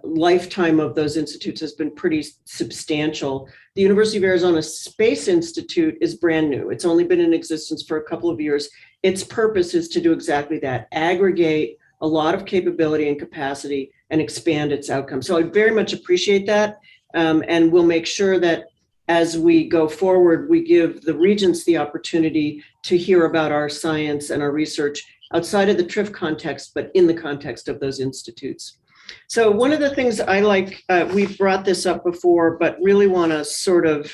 lifetime of those institutes has been pretty substantial. The University of Arizona Space Institute is brand new. It's only been in existence for a couple of years. Its purpose is to do exactly that, aggregate a lot of capability and capacity and expand its outcomes. So I very much appreciate that. And we'll make sure that as we go forward, we give the regents the opportunity to hear about our science and our research outside of the TRIF context, but in the context of those institutes. So one of the things I like, we've brought this up before, but really want to sort of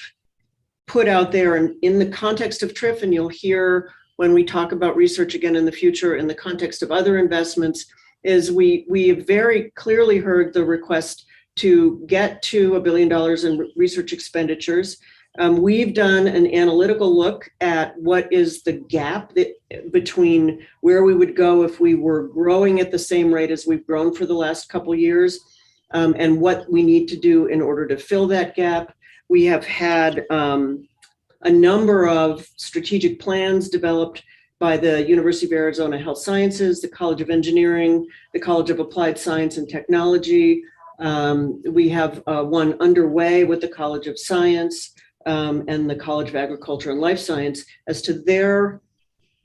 put out there and in the context of TRIF, and you'll hear when we talk about research again in the future in the context of other investments, is we have very clearly heard the request to get to $1 billion in research expenditures. We've done an analytical look at what is the gap between where we would go if we were growing at the same rate as we've grown for the last couple of years, and what we need to do in order to fill that gap. We have had a number of strategic plans developed by the University of Arizona Health Sciences, the College of Engineering, the College of Applied Science and Technology. We have one underway with the College of Science and the College of Agriculture and Life Science as to their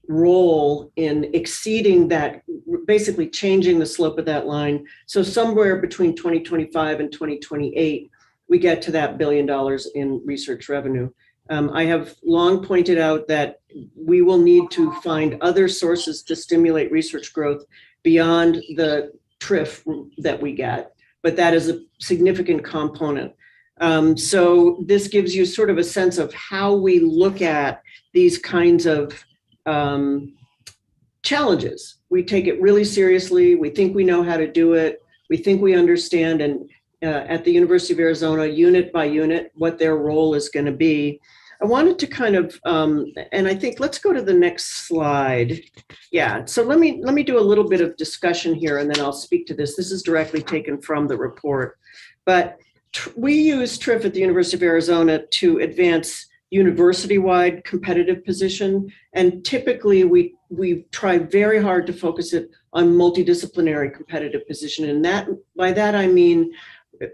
role in exceeding that, basically changing the slope of that line. So somewhere between 2025 and 2028, we get to that $1 billion in research revenue. I have long pointed out that we will need to find other sources to stimulate research growth beyond the TRIF that we get, but that is a significant component. So this gives you sort of a sense of how we look at these kinds of challenges. We take it really seriously. We think we know how to do it. We think we understand, and at the University of Arizona, unit by unit, what their role is going to be. I wanted to kind of, and I think let's go to the next slide. Yeah, so let me do a little bit of discussion here, and then I'll speak to this. This is directly taken from the report, but we use TRIF at the University of Arizona to advance university-wide competitive position, and typically we try very hard to focus it on multidisciplinary competitive position, and that by that I mean,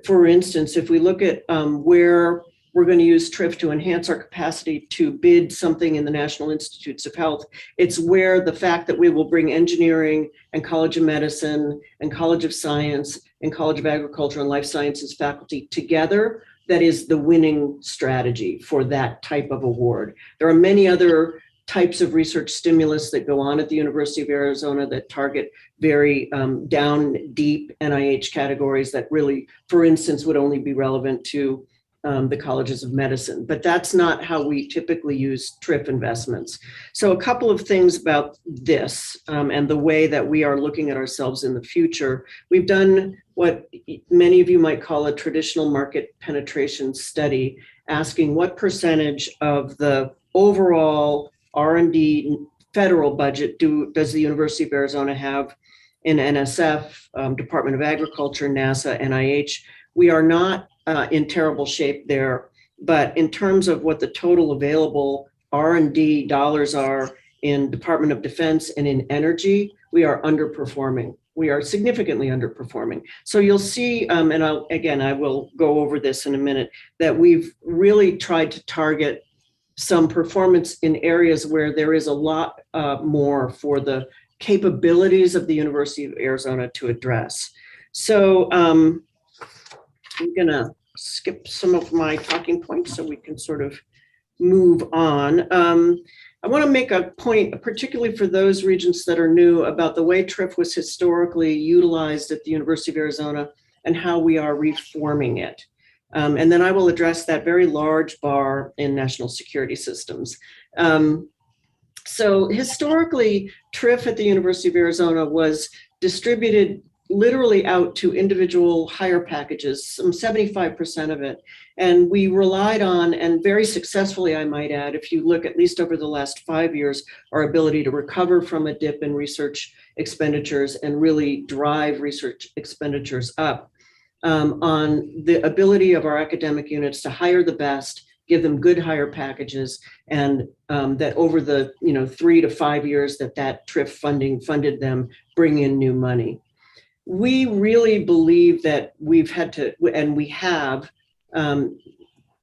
for instance, if we look at where we're going to use TRIF to enhance our capacity to bid something in the National Institutes of Health, it's where the fact that we will bring engineering and College of Medicine and College of Science and College of Agriculture and Life Sciences faculty together, that is the winning strategy for that type of award. There are many other types of research stimulus that go on at the University of Arizona that target very down deep NIH categories that really, for instance, would only be relevant to the colleges of medicine, but that's not how we typically use TRIF investments. So a couple of things about this and the way that we are looking at ourselves in the future. We've done what many of you might call a traditional market penetration study, asking what percentage of the overall R&D federal budget does the University of Arizona have in NSF, Department of Agriculture, NASA, NIH. We are not in terrible shape there, but in terms of what the total available R&D dollars are in Department of Defense and in energy, we are underperforming. We are significantly underperforming. So you'll see, and I will go over this in a minute, that we've really tried to target some performance in areas where there is a lot more for the capabilities of the University of Arizona to address. So I'm gonna skip some of my talking points so we can sort of move on. I want to make a point, particularly for those regents that are new, about the way TRIF was historically utilized at the University of Arizona and how we are reforming it. And then I will address that very large bar in national security systems. So historically, TRIF at the University of Arizona was distributed literally out to individual hire packages, some 75% of it. And we relied on, and very successfully, I might add, if you look at least over the last 5 years, our ability to recover from a dip in research expenditures and really drive research expenditures up. on the ability of our academic units to hire the best, give them good hire packages, and that over the 3 to 5 years that TRIF funding funded them, bring in new money. We really believe that we've had to, and we have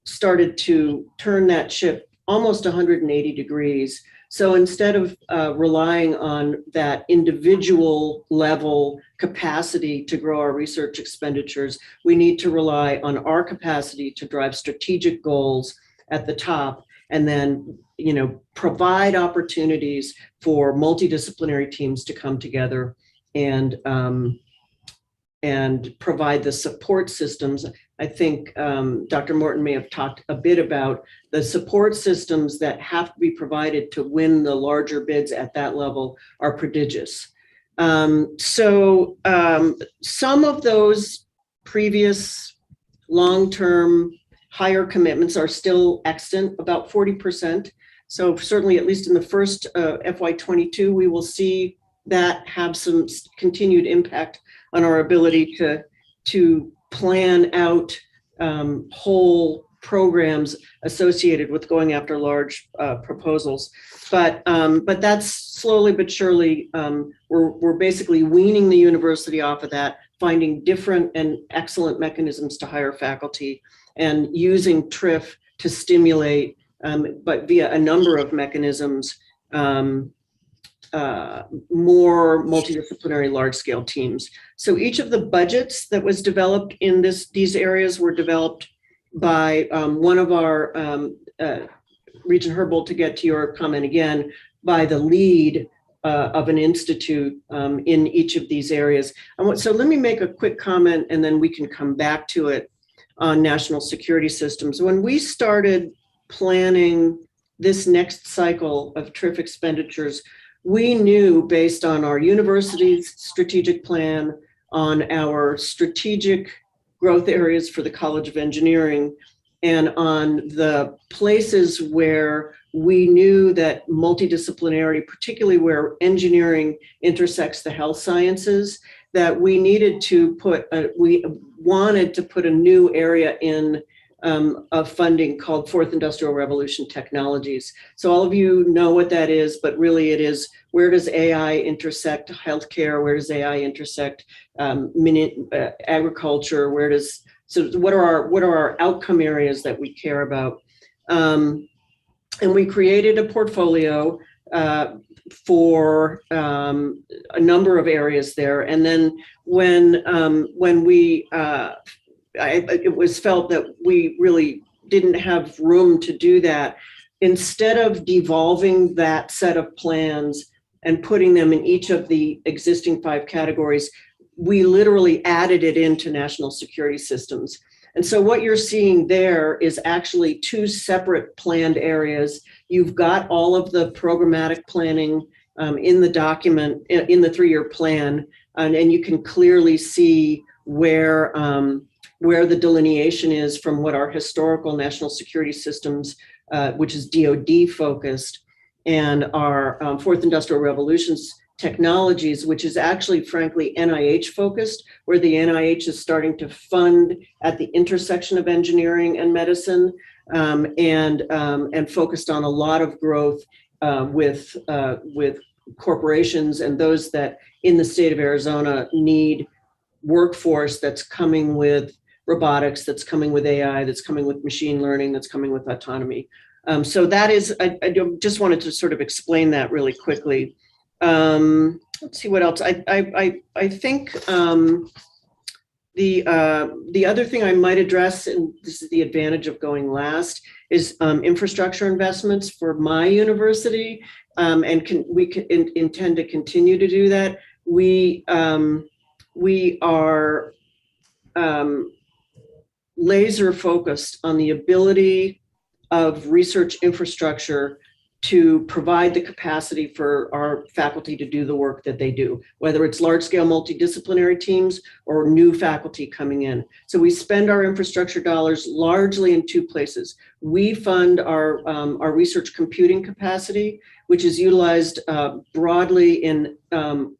started to turn that ship almost 180 degrees. So instead of relying on that individual level capacity to grow our research expenditures, we need to rely on our capacity to drive strategic goals at the top, and then provide opportunities for multidisciplinary teams to come together and provide the support systems. I think Dr. Morton may have talked a bit about the support systems that have to be provided to win the larger bids at that level are prodigious. So some of those previous long-term higher commitments are still extant, about 40%. So certainly, at least in the first FY22, we will see that have some continued impact on our ability to plan out whole programs associated with going after large proposals. But that's slowly but surely, we're basically weaning the university off of that, finding different and excellent mechanisms to hire faculty, and using TRIF to stimulate, but via a number of mechanisms, more multidisciplinary large-scale teams. So each of the budgets that was developed in these areas were developed by one of our, Regent Herbold, to get to your comment again, by the lead of an institute in each of these areas. So let me make a quick comment, and then we can come back to it on national security systems. When we started planning this next cycle of TRIF expenditures, we knew, based on our university's strategic plan, on our strategic growth areas for the College of Engineering, and on the places where we knew that multidisciplinarity, particularly where engineering intersects the health sciences, that we needed to we wanted to put a new area in of funding called Fourth Industrial Revolution Technologies. So all of you know what that is, but really it is, where does AI intersect healthcare? Where does AI intersect agriculture? So what are our outcome areas that we care about? And we created a portfolio for a number of areas there. And then when it was felt that we really didn't have room to do that, instead of devolving that set of plans and putting them in each of the existing 5 categories, we literally added it into national security systems. And so what you're seeing there is actually 2 separate planned areas. You've got all of the programmatic planning in the document, in the 3-year plan, and you can clearly see where the delineation is from what our historical national security systems, which is DoD focused, and our Fourth Industrial Revolutions technologies, which is actually, frankly, NIH focused, where the NIH is starting to fund at the intersection of engineering and medicine, and focused on a lot of growth with corporations and those that in the state of Arizona need workforce that's coming with robotics, that's coming with AI, that's coming with machine learning, that's coming with autonomy. So that is, I just wanted to sort of explain that really quickly. Let's see what else. I think the other thing I might address, and this is the advantage of going last, is infrastructure investments for my university, and we intend to continue to do that. We are laser focused on the ability of research infrastructure to provide the capacity for our faculty to do the work that they do, whether it's large scale multidisciplinary teams or new faculty coming in. So we spend our infrastructure dollars largely in 2 places. We fund our research computing capacity, which is utilized broadly in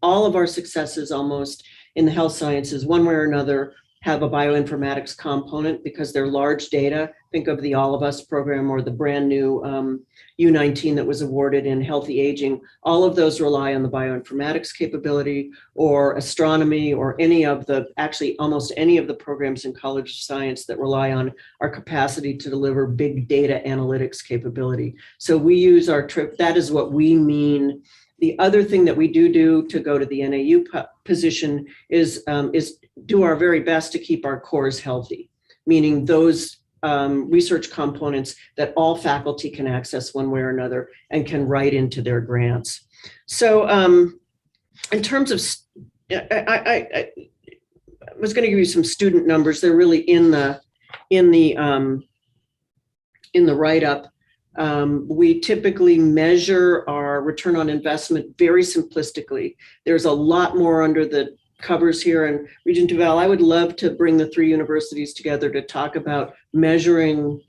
all of our successes almost in the health sciences, one way or another, have a bioinformatics component because they're large data. Think of the All of Us program or the brand new U19 that was awarded in healthy aging. All of those rely on the bioinformatics capability, or astronomy, or actually almost any of the programs in College of Science that rely on our capacity to deliver big data analytics capability. So we use our TRIF, that is what we mean. The other thing that we do to go to the NAU position is do our very best to keep our cores healthy, meaning those research components that all faculty can access one way or another and can write into their grants. So in terms of, I was going to give you some student numbers. They're really in the write-up. We typically measure our return on investment very simplistically. There's a lot more under the covers here, and Regent Duval, I would love to bring the three universities together to talk about measuring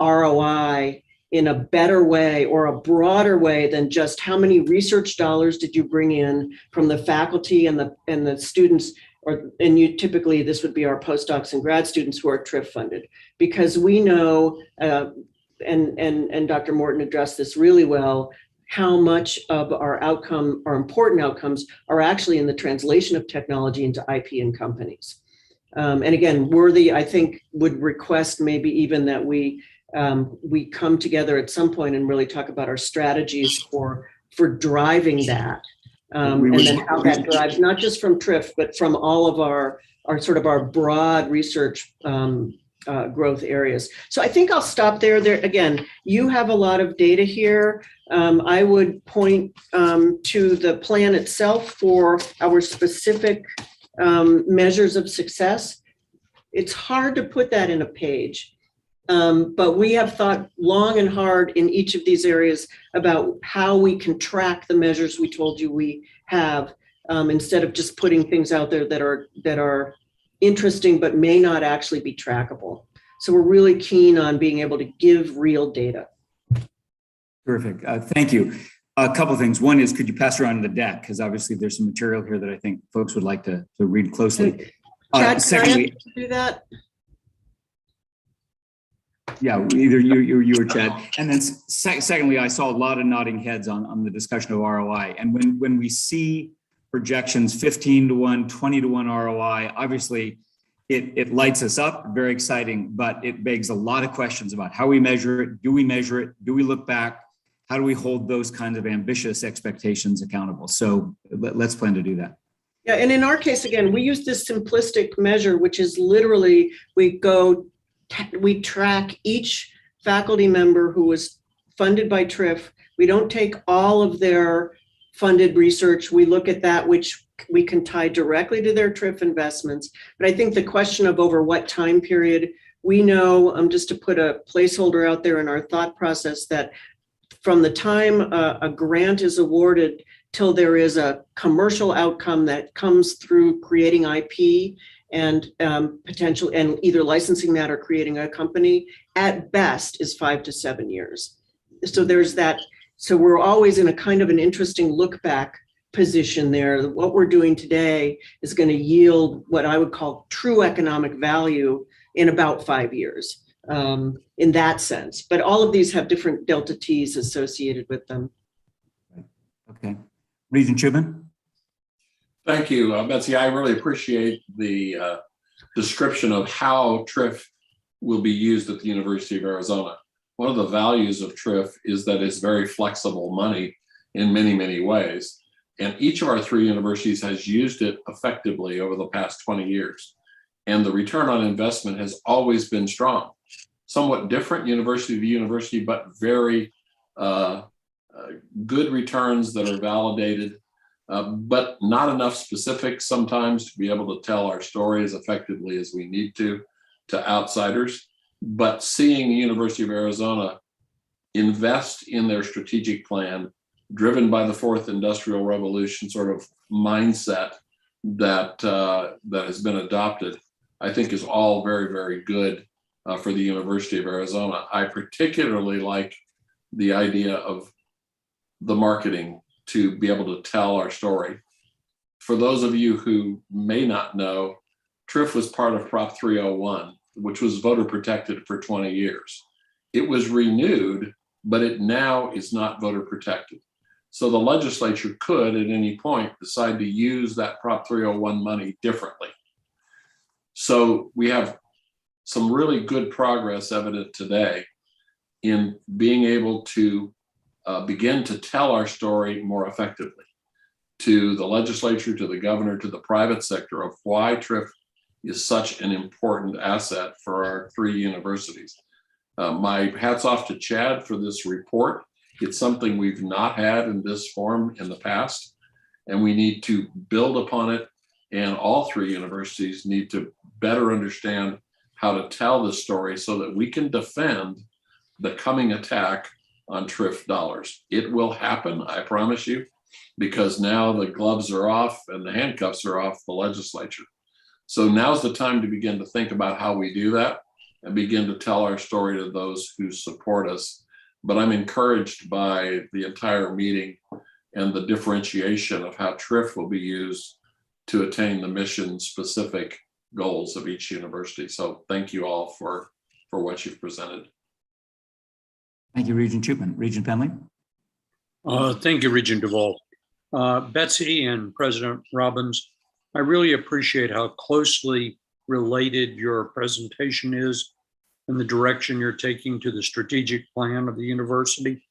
ROI in a better way or a broader way than just how many research dollars did you bring in from the faculty and the students, and you typically, this would be our postdocs and grad students who are TRIF funded, because we know, and Dr. Morton addressed this really well, how much of our important outcomes are actually in the translation of technology into IP and companies. And again, Worthy, I think, would request maybe even that we come together at some point and really talk about our strategies for driving that. And then how that drives, not just from TRIF, but from all of our sort of our broad research growth areas. So I think I'll stop there. Again, you have a lot of data here. I would point to the plan itself for our specific measures of success. It's hard to put that in a page, but we have thought long and hard in each of these areas about how we can track the measures we told you we have, instead of just putting things out there that are interesting but may not actually be trackable. So we're really keen on being able to give real data. Terrific. Thank you. A couple of things. One is, could you pass around the deck? Because obviously there's some material here that I think folks would like to read closely. Chad, Secondly, can I do that? Yeah, either you or Chad. And then secondly, I saw a lot of nodding heads on the discussion of ROI. And when we see projections 15 to 1, 20 to 1 ROI, obviously it lights us up, very exciting, but it begs a lot of questions about how we measure it. Do we measure it? Do we look back? How do we hold those kinds of ambitious expectations accountable? So let's plan to do that. Yeah, and in our case, again, we use this simplistic measure, which is literally we track each faculty member who was funded by TRIF. We don't take all of their funded research. We look at that which we can tie directly to their TRIF investments. But I think the question of over what time period, we know, just to put a placeholder out there in our thought process, that from the time a grant is awarded till there is a commercial outcome that comes through creating IP and potential, and either licensing that or creating a company, at best is 5 to 7 years. So there's that. So we're always in a kind of an interesting look back position there. What we're doing today is going to yield what I would call true economic value in about 5 years, in that sense. But all of these have different delta T's associated with them. Okay. Regent Chubin? Thank you, Betsy. I really appreciate the description of how TRIF will be used at the University of Arizona. One of the values of TRIF is that it's very flexible money in many, many ways. And each of our three universities has used it effectively over the past 20 years. And the return on investment has always been strong. Somewhat different university to university, but very good returns that are validated, but not enough specifics sometimes to be able to tell our story as effectively as we need to outsiders. But seeing the University of Arizona invest in their strategic plan, driven by the fourth industrial revolution sort of mindset that has been adopted, I think is all very, very good for the University of Arizona. I particularly like the idea of the marketing to be able to tell our story. For those of you who may not know, TRIF was part of Prop 301, which was voter protected for 20 years. It was renewed, but it now is not voter protected. So the legislature could at any point decide to use that Prop 301 money differently. So we have some really good progress evident today in being able to begin to tell our story more effectively to the legislature, to the governor, to the private sector of why TRIF is such an important asset for our 3 universities. My hat's off to Chad for this report. It's something we've not had in this form in the past, and we need to build upon it. And all 3 universities need to better understand how to tell this story so that we can defend the coming attack on TRIF dollars. It will happen, I promise you, because now the gloves are off and the handcuffs are off the legislature. So now's the time to begin to think about how we do that and begin to tell our story to those who support us. But I'm encouraged by the entire meeting and the differentiation of how TRIF will be used to attain the mission-specific goals of each university. So thank you all for what you've presented. Thank you, Regent Chupman. Regent Penley? Thank you, Regent Duvall. Betsy and President Robbins, I really appreciate how closely related your presentation is and the direction you're taking to the strategic plan of the university.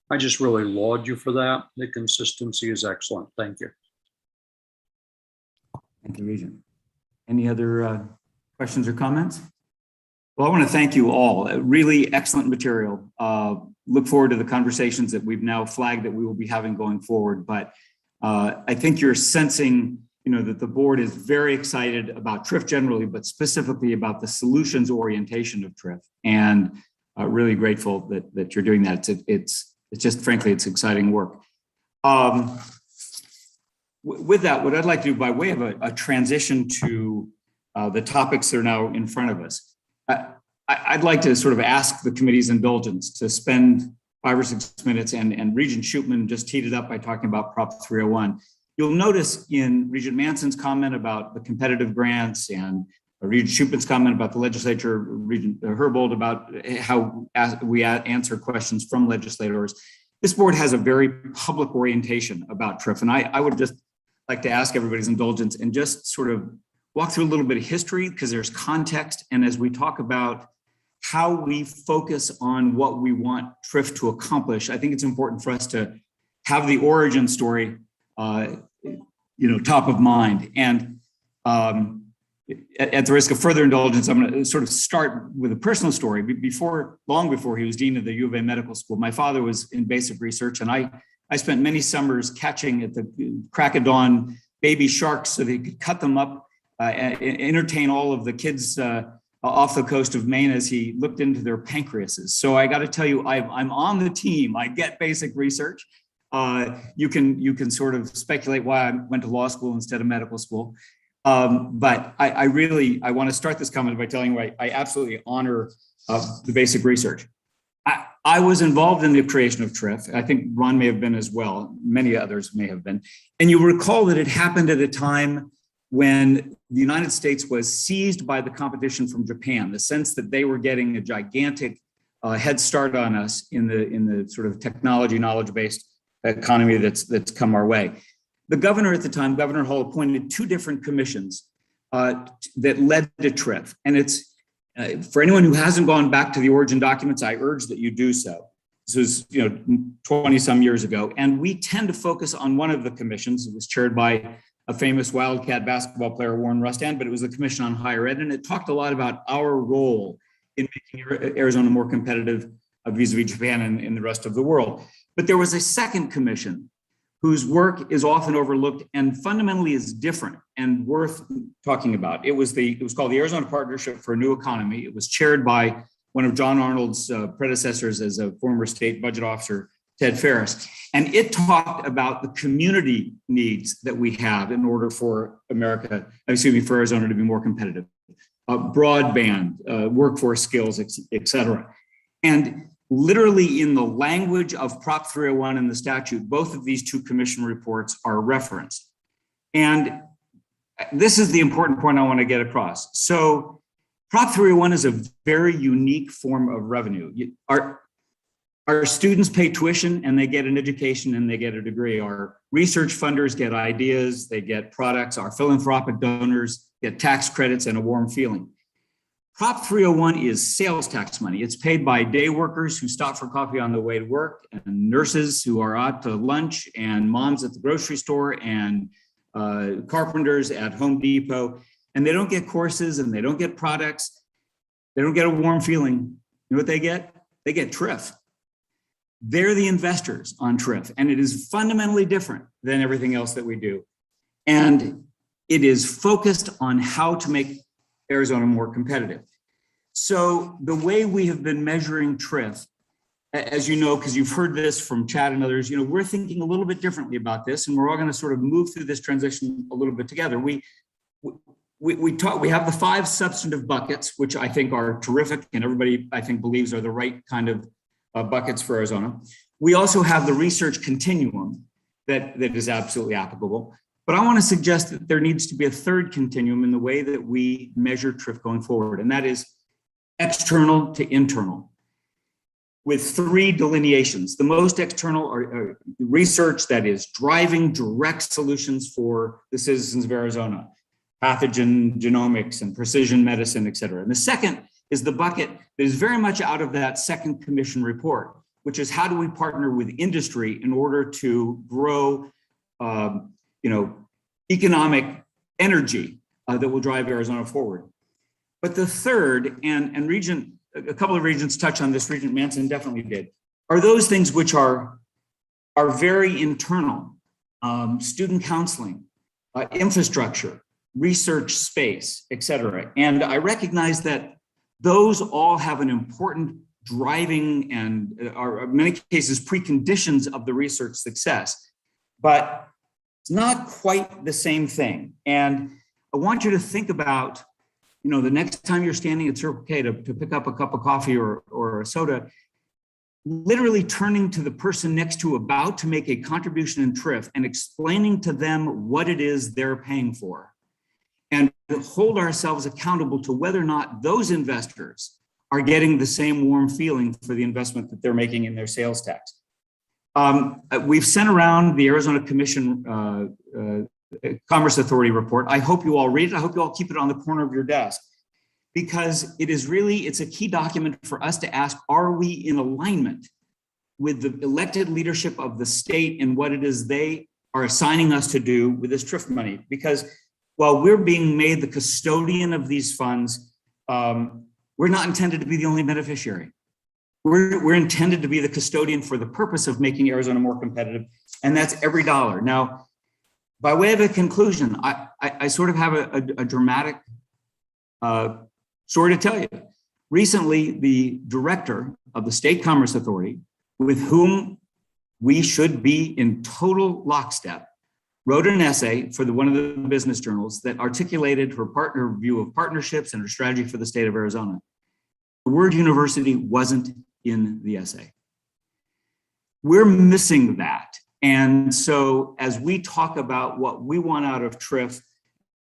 I just really laud you for that. The consistency is excellent. Thank you. Thank you, Regent. Any other questions or comments? Well, I want to thank you all. Really excellent material. Look forward to the conversations that we've now flagged that we will be having going forward. But I think you're sensing, that the board is very excited about TRIF generally, but specifically about the solutions orientation of TRIF, and really grateful that you're doing that. It's just, frankly, it's exciting work. With that, what I'd like to do by way of a transition to the topics that are now in front of us, I'd like to sort of ask the committee's indulgence to spend 5 or 6 minutes, and Regent Chupman just teed it up by talking about Prop 301. You'll notice in Regent Manson's comment about the competitive grants and Regent Chupman's comment about the legislature, Regent Herbold about how we answer questions from legislators. This board has a very public orientation about TRIF, and I would just like to ask everybody's indulgence and just sort of walk through a little bit of history, because there's context, and as we talk about how we focus on what we want TRIF to accomplish, I think it's important for us to have the origin story top of mind. And at the risk of further indulgence, I'm going to sort of start with a personal story. Long before he was dean of the U of A Medical School, my father was in basic research, and I spent many summers catching at the crack of dawn baby sharks so they could cut them up and entertain all of the kids off the coast of Maine as he looked into their pancreases. So I got to tell you, I'm on the team. I get basic research. You can sort of speculate why I went to law school instead of medical school. But I want to start this comment by telling you I absolutely honor the basic research. I was involved in the creation of TRIF. I think Ron may have been as well. Many others may have been. And you recall that it happened at a time when the United States was seized by the competition from Japan, the sense that they were getting a gigantic head start on us in the sort of technology knowledge-based economy that's come our way. The governor at the time, Governor Hull, appointed 2 different commissions that led to TRIF. And it's for anyone who hasn't gone back to the origin documents, I urge that you do so. This was 20 some years ago. And we tend to focus on one of the commissions. It was chaired by a famous Wildcat basketball player, Warren Rustand, but it was the Commission on Higher Ed. And it talked a lot about our role in making Arizona more competitive vis-a-vis Japan and the rest of the world. But there was a second commission whose work is often overlooked and fundamentally is different and worth talking about. It was called the Arizona Partnership for a New Economy. It was chaired by one of John Arnold's predecessors as a former state budget officer, Ted Ferris. And it talked about the community needs that we have in order for for Arizona to be more competitive. Broadband, workforce skills, et cetera. And literally in the language of Prop 301 and the statute, both of these 2 commission reports are referenced. And this is the important point I want to get across. So Prop 301 is a very unique form of revenue. Our students pay tuition and they get an education and they get a degree. Our research funders get ideas, they get products. Our philanthropic donors get tax credits and a warm feeling. Prop 301 is sales tax money. It's paid by day workers who stop for coffee on the way to work, and nurses who are out to lunch, and moms at the grocery store, and carpenters at Home Depot. And they don't get courses and they don't get products. They don't get a warm feeling. You know what they get? They get TRIF. They're the investors on TRIF, and it is fundamentally different than everything else that we do. And it is focused on how to make Arizona more competitive. So the way we have been measuring TRIF, as you know, because you've heard this from Chad and others, we're thinking a little bit differently about this, and we're all going to sort of move through this transition a little bit together. We have the 5 substantive buckets, which I think are terrific, and everybody I think believes are the right kind of buckets for Arizona. We also have the research continuum that is absolutely applicable. But I want to suggest that there needs to be a third continuum in the way that we measure TRIF going forward, and that is external to internal, with 3 delineations. The most external are research that is driving direct solutions for the citizens of Arizona, pathogen genomics and precision medicine, et cetera. And the second is the bucket that is very much out of that second commission report, which is how do we partner with industry in order to grow economic energy that will drive Arizona forward. But the third, and a couple of regents touched on this, Regent Manson definitely did, are those things which are very internal, student counseling, infrastructure, research space, et cetera. And I recognize that those all have an important driving and are in many cases preconditions of the research success, but it's not quite the same thing. And I want you to think about, the next time you're standing at Circle K to pick up a cup of coffee or a soda, literally turning to the person next to about to make a contribution in TRIF and explaining to them what it is they're paying for, and hold ourselves accountable to whether or not those investors are getting the same warm feeling for the investment that they're making in their sales tax. We've sent around the Arizona Commission Commerce Authority report. I hope you all read it. I hope you all keep it on the corner of your desk, because it's a key document for us to ask, are we in alignment with the elected leadership of the state and what it is they are assigning us to do with this TRIF money? Because while we're being made the custodian of these funds, we're not intended to be the only beneficiary. We're intended to be the custodian for the purpose of making Arizona more competitive, and that's every dollar. Now, by way of a conclusion, I sort of have a dramatic story to tell you. Recently, the director of the State Commerce Authority, with whom we should be in total lockstep, wrote an essay for one of the business journals that articulated her view of partnerships and her strategy for the state of Arizona. The word university wasn't in the essay. We're missing that. And so as we talk about what we want out of TRIF,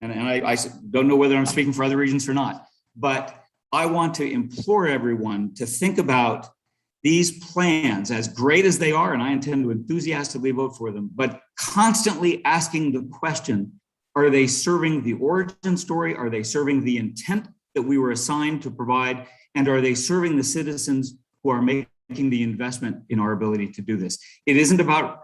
and I don't know whether I'm speaking for other regions or not, but I want to implore everyone to think about these plans, as great as they are, and I intend to enthusiastically vote for them, but constantly asking the question, are they serving the origin story? Are they serving the intent that we were assigned to provide? And are they serving the citizens who are making the investment in our ability to do this? It isn't about,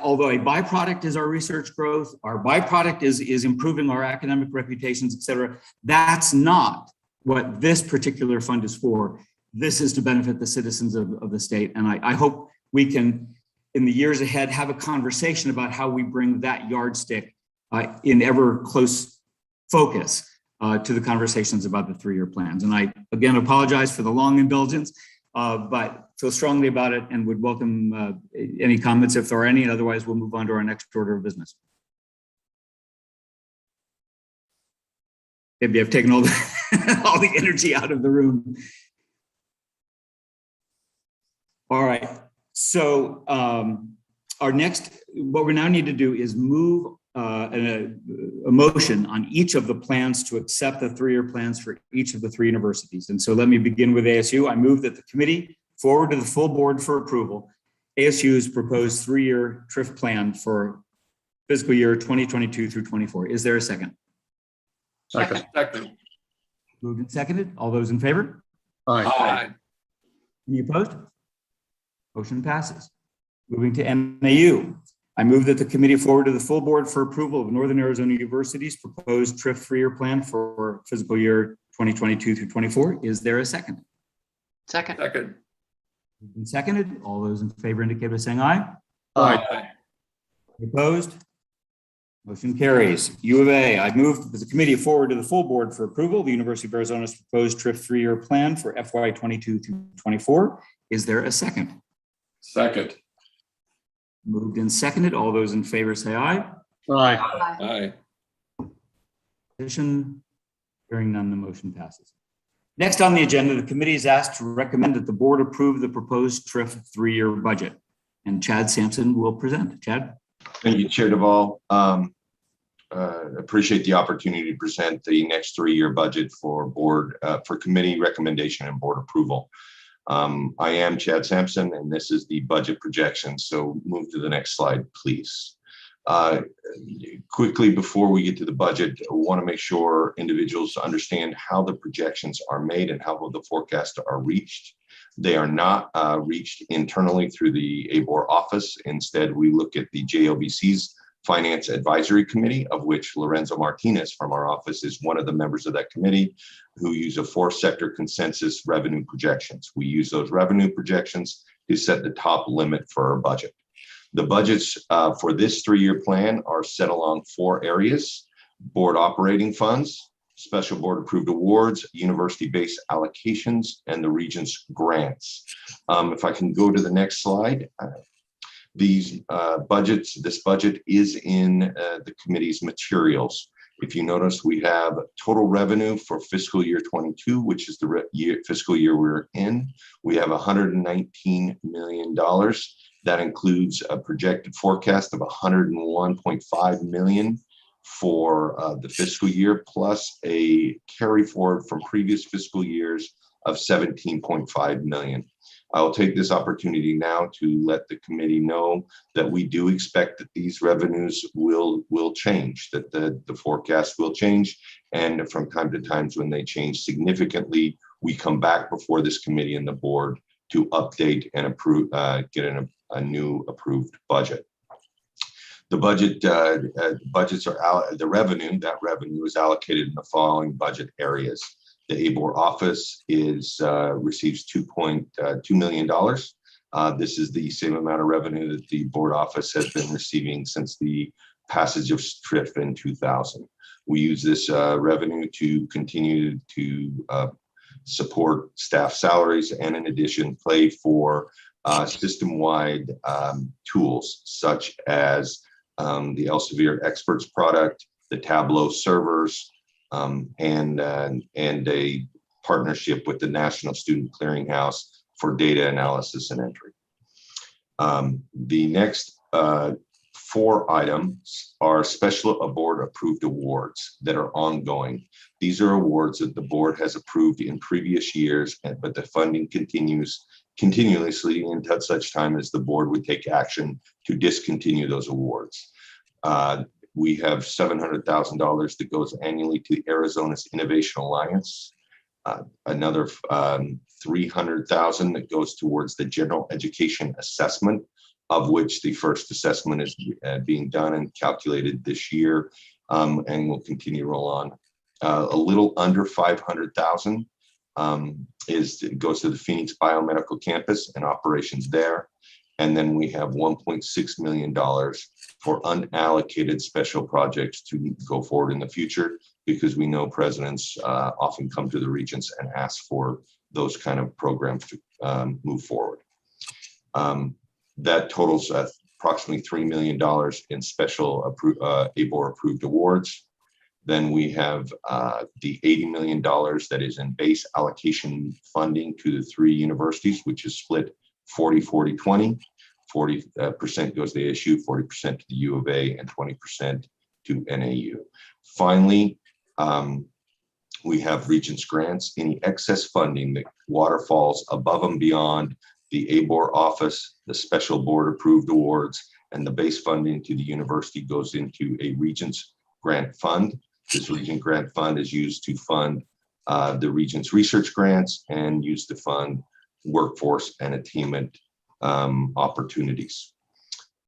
although a byproduct is our research growth, our byproduct is improving our academic reputations, et cetera. That's not what this particular fund is for. This is to benefit the citizens of the state. And I hope we can, in the years ahead, have a conversation about how we bring that yardstick in ever close focus to the conversations about the 3-year plans. And I, again, apologize for the long indulgence, but feel strongly about it and would welcome any comments if there are any, and otherwise we'll move on to our next order of business. Maybe I've taken all the energy out of the room. All right, so what we now need to do is move a motion on each of the plans to accept the three-year plans for each of the three universities. And so let me begin with ASU. I move that the committee forward to the full board for approval ASU's proposed three-year TRIF plan for fiscal year 2022 through 24. Is there a second? Second. Second. Moved and seconded. All those in favor? Aye. Aye. Any opposed? Motion passes. Moving to NAU. I move that the committee forward to the full board for approval of Northern Arizona University's proposed TRIF three-year plan for fiscal year 2022 through 24. Is there a second? Second. Second. Moved and seconded. All those in favor indicate by saying aye. Aye. Opposed? Motion carries. U of A, I move that the committee forward to the full board for approval the University of Arizona's proposed TRIF three-year plan for FY 22 through 24. Is there a second? Second. Moved and seconded. All those in favor say aye. Aye. Aye. Opposition? Hearing none, the motion passes. Next on the agenda, the committee is asked to recommend that the board approve the proposed TRIF three-year budget. And Chad Sampson will present. Chad? Thank you, Chair Duvall. Appreciate the opportunity to present the next three-year budget for board, for committee recommendation and board approval. I am Chad Sampson, and this is the budget projection. So move to the next slide, please. Quickly, before we get to the budget, I want to make sure individuals understand how the projections are made and how the forecasts are reached. They are not reached internally through the ABOR office. Instead, we look at the JLBC's Finance Advisory Committee, of which Lorenzo Martinez from our office is one of the members of that committee, who use a four-sector consensus revenue projections. We use those revenue projections to set the top limit for our budget. The budgets for this three-year plan are set along four areas: board operating funds, special board approved awards, university-based allocations, and the region's grants. If I can go to the next slide. This budget is in the committee's materials. If you notice, we have total revenue for fiscal year 22, which is the fiscal year we're in. We have $119 million. That includes a projected forecast of $101.5 million for the fiscal year, plus a carry forward from previous fiscal years of $17.5 million. I'll take this opportunity now to let the committee know that we do expect that these revenues will change, that the forecast will change. And from time to time, when they change significantly, we come back before this committee and the board to update and approve, get a new approved budget. The budget budgets are out. The revenue, that revenue is allocated in the following budget areas. The ABOR office receives $2.2 million. This is the same amount of revenue that the board office has been receiving since the passage of TRIF in 2000. We use this revenue to continue to support staff salaries, and in addition, pay for system-wide tools such as the Elsevier Experts product, the Tableau servers, and a partnership with the National Student Clearinghouse for data analysis and entry. The next four items are special board approved awards that are ongoing. These are awards that the board has approved in previous years, but the funding continues continuously until such time as the board would take action to discontinue those awards. We have $700,000 that goes annually to Arizona's Innovation Alliance. Another $300,000 that goes towards the general education assessment, of which the first assessment is being done and calculated this year, and will continue to roll on. A little under $500,000 goes to the Phoenix Biomedical Campus and operations there. And then we have $1.6 million for unallocated special projects to go forward in the future, because we know presidents often come to the regents and ask for those kind of programs to move forward. That totals approximately $3 million in special ABOR approved awards. Then we have the $80 million that is in base allocation funding to the three universities, which is split 40-40-20. 40% goes to ASU, 40% to the U of A, and 20% to NAU. Finally, we have Regents grants. Any excess funding that waterfalls above and beyond the ABOR office, the special board approved awards, and the base funding to the university goes into a Regents grant fund. This Regent grant fund is used to fund the Regents research grants and used to fund workforce and attainment opportunities.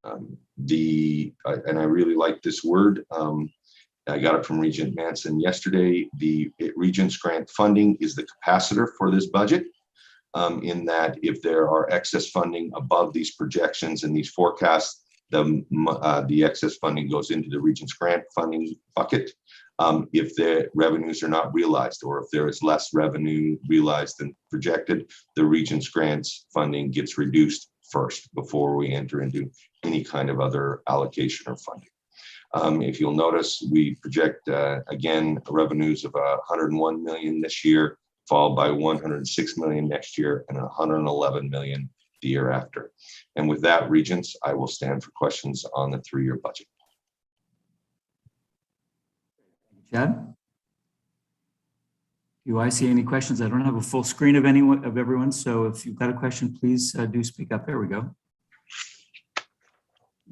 And I really like this word. I got it from Regent Manson yesterday. The Regents grant funding is the capacitor for this budget, in that if there are excess funding above these projections and these forecasts, the excess funding goes into the Regents grant funding bucket. If the revenues are not realized, or if there is less revenue realized than projected, the Regents grants funding gets reduced first before we enter into any kind of other allocation or funding. If you'll notice, we project, again, revenues of 101 million this year, followed by 106 million next year and 111 million the year after. And with that, Regents, I will stand for questions on the 3-year budget. Chad? Do I see any questions? I don't have a full screen of everyone, so if you've got a question, please do speak up. There we go.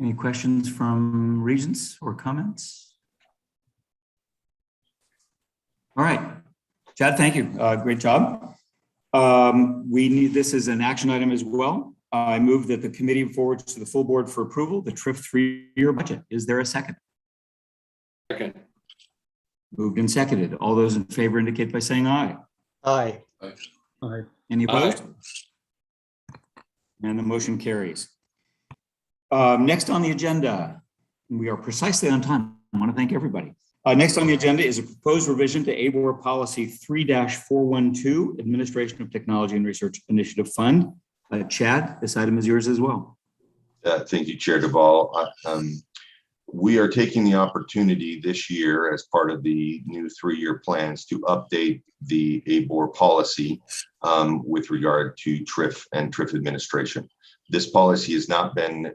Any questions from Regents or comments? All right, Chad, thank you. Great job. This is an action item as well. I move that the committee forwards to the full board for approval the TRIF 3-year budget. Is there a second? Second. Moved and seconded. All those in favor indicate by saying aye. Aye. Aye. Any opposed? And the motion carries. Next on the agenda, we are precisely on time. I want to thank everybody. Next on the agenda is a proposed revision to ABOR Policy 3-412, Administration of Technology and Research Initiative Fund. Chad, this item is yours as well. Thank you, Chair Duvall. We are taking the opportunity this year as part of the new 3-year plans to update the ABOR policy with regard to TRIF and TRIF administration. This policy has not been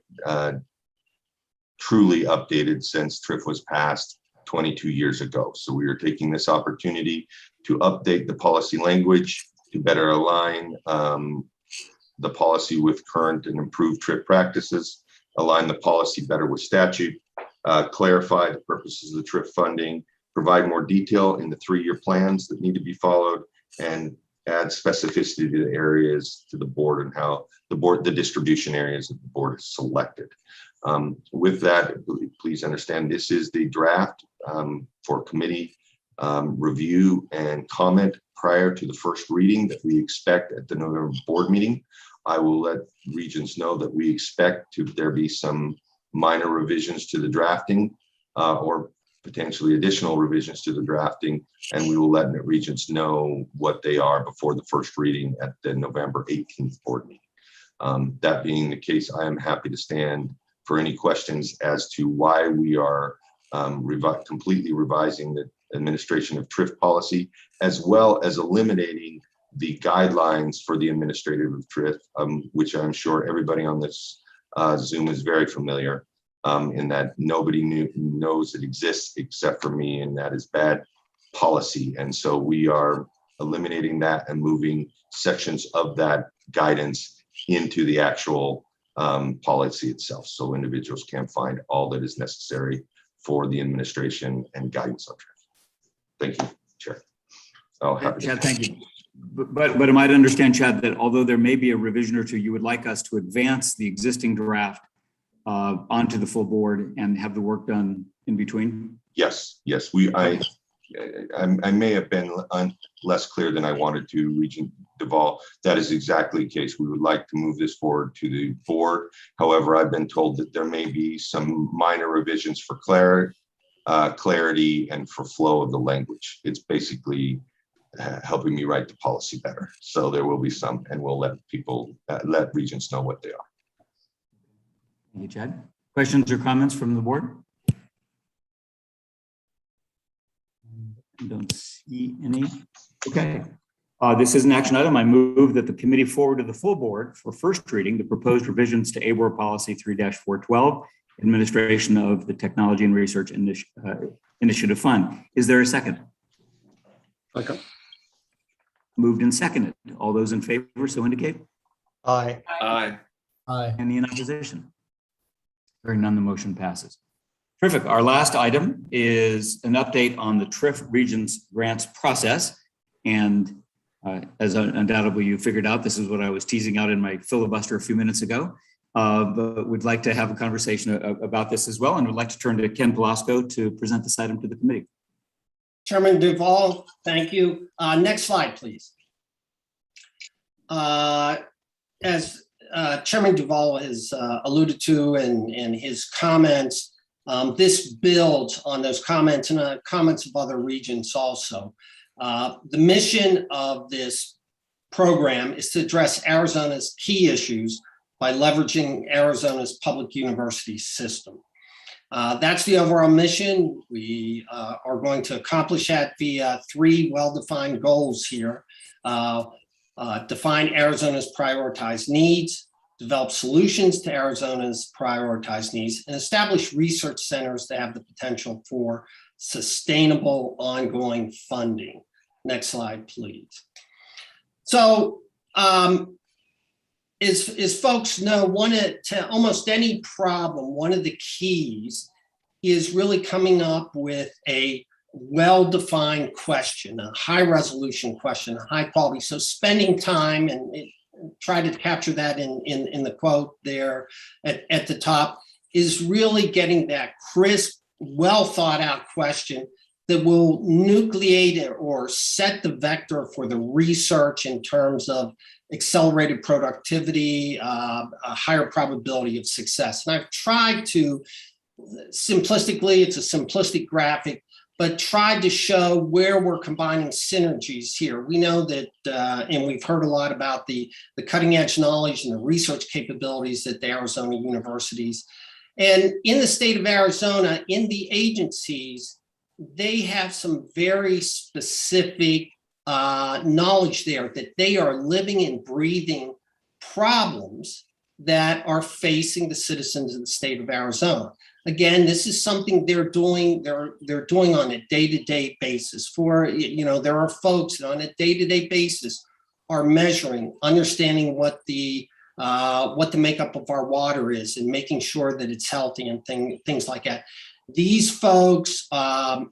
truly updated since TRIF was passed 22 years ago. So we are taking this opportunity to update the policy language to better align the policy with current and improved TRIF practices, align the policy better with statute, clarify the purposes of the TRIF funding, provide more detail in the 3-year plans that need to be followed, and add specificity to the areas to the board and how the distribution areas that the board has selected. With that, please understand this is the draft for committee review and comment prior to the first reading that we expect at the November board meeting. I will let Regents know that we expect there be some minor revisions to the drafting or potentially additional revisions to the drafting, and we will let Regents know what they are before the first reading at the November 18th board meeting. That being the case, I am happy to stand for any questions as to why we are completely revising the administration of TRIF policy, as well as eliminating the guidelines for the administrative of TRIF, which I'm sure everybody on this Zoom is very familiar in that nobody knows it exists except for me, and that is bad policy. And so we are eliminating that and moving sections of that guidance into the actual policy itself, so individuals can find all that is necessary for the administration and guidance of TRIF. Thank you, Chair. Chad, thank you. But am I to understand, Chad, that although there may be a revision or two, you would like us to advance the existing draft onto the full board and have the work done in between? Yes, yes. I may have been less clear than I wanted to, Regent Duvall. That is exactly the case. We would like to move this forward to the board. However, I've been told that there may be some minor revisions for clarity and for flow of the language. It's basically helping me write the policy better. So there will be some, and we'll let Regents know what they are. Thank you, Chad. Questions or comments from the board? I don't see any. Okay. This is an action item. I move that the committee forward to the full board for first reading the proposed revisions to ABOR policy 3-412, administration of the Technology and Research Initiative Fund. Is there a second? Okay. Moved and seconded. All those in favor, so indicate. Aye. Aye. Aye. Any in opposition? Hearing none, the motion passes. Terrific. Our last item is an update on the TRIF Regions grants process. And as undoubtedly you figured out, this is what I was teasing out in my filibuster a few minutes ago. But we'd like to have a conversation about this as well. And would like to turn to Ken Velasco to present this item to the committee. Chairman Duvall, thank you. Next slide, please. As Chairman Duvall has alluded to in his comments, this builds on those comments and comments of other regions also. The mission of this program is to address Arizona's key issues by leveraging Arizona's public university system. That's the overall mission. We are going to accomplish that via three well-defined goals here. Define Arizona's prioritized needs, develop solutions to Arizona's prioritized needs, and establish research centers that have the potential for sustainable ongoing funding. Next slide, please. So, as folks know, to almost any problem, one of the keys is really coming up with a well-defined question, a high-resolution question, a high quality. So spending time and try to capture that in the quote there at the top is really getting that crisp, well-thought-out question that will nucleate or set the vector for the research in terms of accelerated productivity, a higher probability of success. And I've tried to, simplistically, it's a simplistic graphic, but tried to show where we're combining synergies here. We know that, and we've heard a lot about the cutting edge knowledge and the research capabilities at the Arizona universities. And in the state of Arizona, in the agencies, they have some very specific knowledge there that they are living and breathing problems that are facing the citizens of the state of Arizona. Again, this is something they're doing on a day-to-day basis. There are folks that on a day-to-day basis are measuring, understanding what the makeup of our water is and making sure that it's healthy and things like that. These folks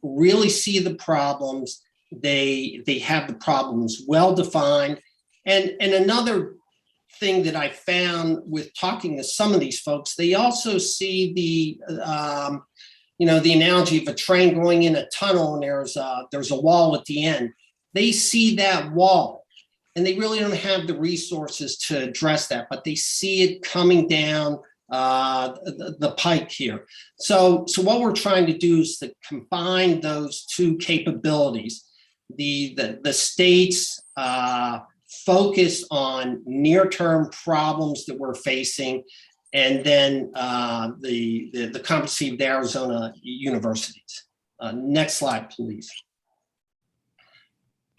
really see the problems. They have the problems well defined. And another thing that I found with talking to some of these folks, they also see the analogy of a train going in a tunnel and there's a wall at the end. They see that wall and they really don't have the resources to address that, but they see it coming down the pike here. So what we're trying to do is to combine those two capabilities, the state's focus on near-term problems that we're facing, and then the competency of the Arizona universities. Next slide, please.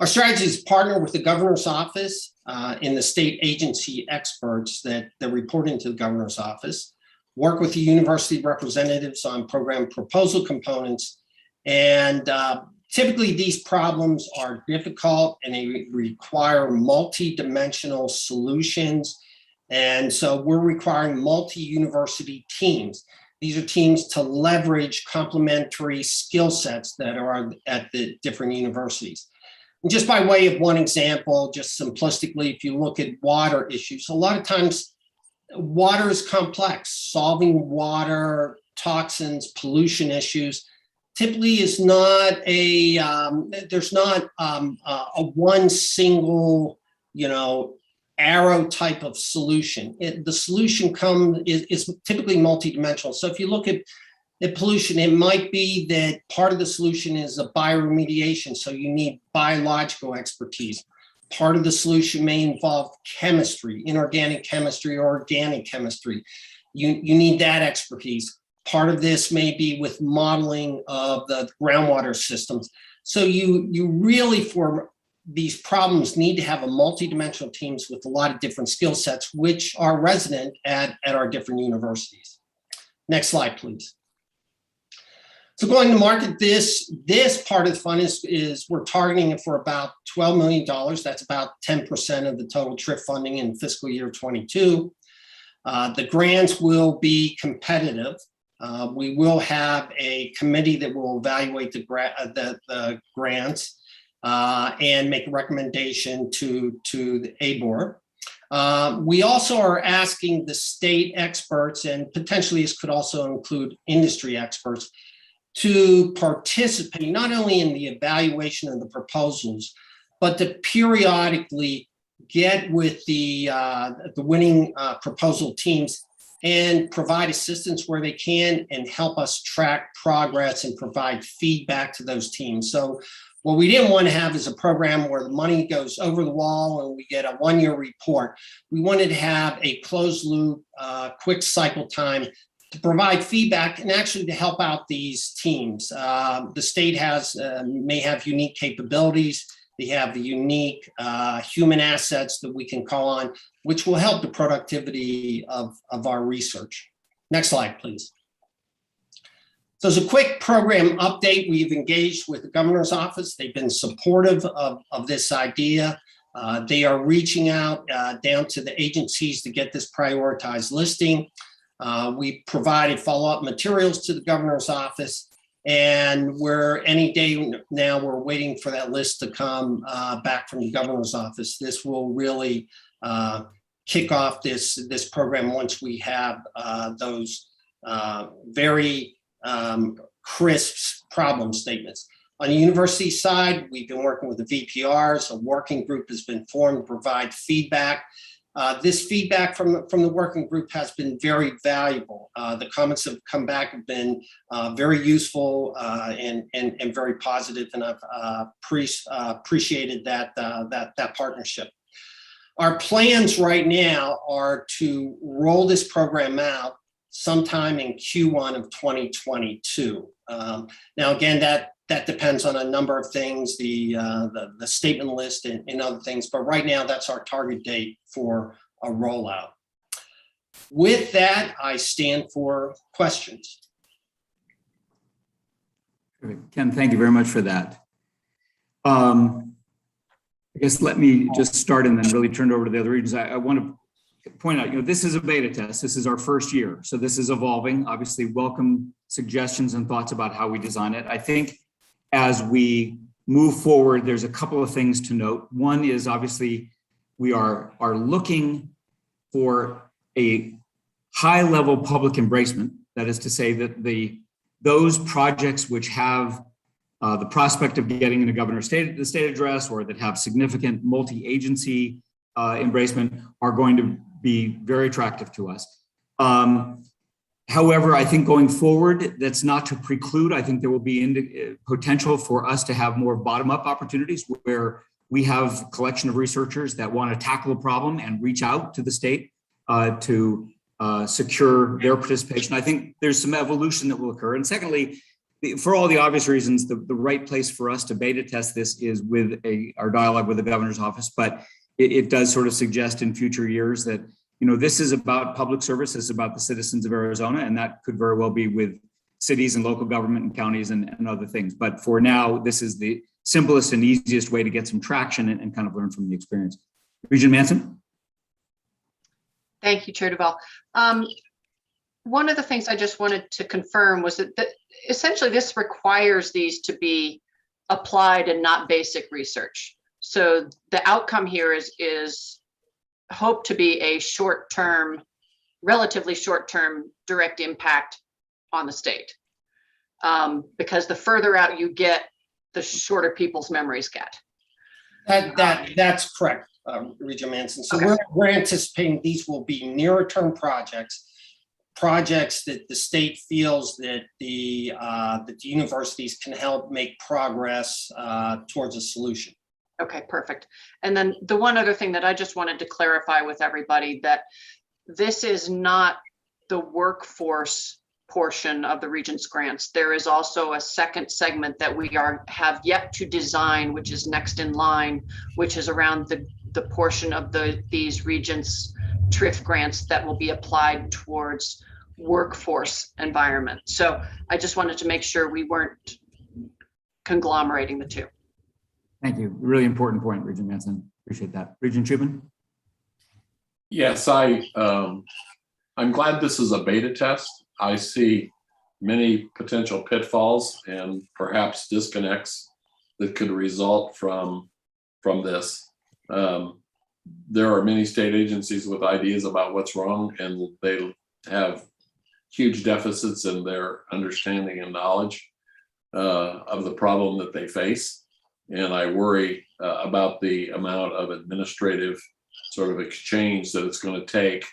Our strategy is to partner with the governor's office and the state agency experts that report into the governor's office, work with the university representatives on program proposal components, and typically these problems are difficult and they require multi-dimensional solutions. And so we're requiring multi-university teams. These are teams to leverage complementary skill sets that are at the different universities. And just by way of one example, just simplistically, if you look at water issues, a lot of times water is complex. Solving water, toxins, pollution issues typically is not there's not a one single, arrow type of solution. The solution is typically multidimensional. So if you look at pollution, it might be that part of the solution is a bioremediation, so you need biological expertise. Part of the solution may involve chemistry, inorganic chemistry or organic chemistry. You need that expertise. Part of this may be with modeling of the groundwater systems. So you really, for these problems, need to have a multidimensional teams with a lot of different skill sets, which are resident at our different universities. Next slide, please. So going to market, this part of the fund is we're targeting it for about $12 million. That's about 10% of the total TRIF funding in fiscal year 22. The grants will be competitive. We will have a committee that will evaluate the grants and make a recommendation to the ABOR. We also are asking the state experts, and potentially this could also include industry experts, to participate not only in the evaluation of the proposals, but to periodically get with the winning proposal teams and provide assistance where they can and help us track progress and provide feedback to those teams. So what we didn't want to have is a program where the money goes over the wall and we get a one-year report. We wanted to have a closed loop, quick cycle time to provide feedback and actually to help out these teams. The state may have unique capabilities. They have the unique human assets that we can call on, which will help the productivity of our research. Next slide, please. So as a quick program update, we've engaged with the governor's office. They've been supportive of this idea. They are reaching out down to the agencies to get this prioritized listing. We provided follow-up materials to the governor's office, and any day now we're waiting for that list to come back from the governor's office. This will really kick off this program once we have those very crisp problem statements. On the university side, we've been working with the VPRs. A working group has been formed to provide feedback. This feedback from the working group has been very valuable. The comments that have come back have been very useful and very positive, and I've appreciated that partnership. Our plans right now are to roll this program out sometime in Q1 of 2022. Now, again, that depends on a number of things, the statement list and other things, but right now that's our target date for a rollout. With that, I stand for questions. Ken, thank you very much for that. I guess let me just start and then really turn it over to the other regions. I want to point out, this is a beta test. This is our first year. So this is evolving. Obviously, welcome suggestions and thoughts about how we design it. I think as we move forward, there's a couple of things to note. One is obviously we are looking for a high level public embracement. That is to say that those projects which have the prospect of getting in the state address or that have significant multi-agency embracement are going to be very attractive to us. However, I think going forward, that's not to preclude. I think there will be potential for us to have more bottom-up opportunities where we have a collection of researchers that want to tackle a problem and reach out to the state to secure their participation. I think there's some evolution that will occur. And secondly, for all the obvious reasons, the right place for us to beta test this is with our dialogue with the governor's office. But it does sort of suggest in future years that this is about public service, this is about the citizens of Arizona, and that could very well be with cities and local government and counties and other things. But for now, this is the simplest and easiest way to get some traction and kind of learn from the experience. Regent Manson? Thank you, Chair Duval. One of the things I just wanted to confirm was that essentially this requires these to be applied and not basic research. So the outcome here is hoped to be a short-term, relatively short-term direct impact on the state. Because the further out you get, the shorter people's memories get. That's correct, Regent Manson. So okay. We're anticipating these will be nearer term projects that the state feels that the universities can help make progress towards a solution. Okay, perfect. And then the one other thing that I just wanted to clarify with everybody, that this is not the workforce portion of the Regents grants. There is also a second segment that we have yet to design, which is next in line, which is around the portion of these Regents TRIF grants that will be applied towards workforce environment. So I just wanted to make sure we weren't conglomerating the two. Thank you. Really important point, Regent Manson. Appreciate that. Regent Shubin? Yes, I'm glad this is a beta test. I see many potential pitfalls and perhaps disconnects that could result from this. There are many state agencies with ideas about what's wrong, and they have huge deficits in their understanding and knowledge of the problem that they face. And I worry about the amount of administrative sort of exchange that it's going to take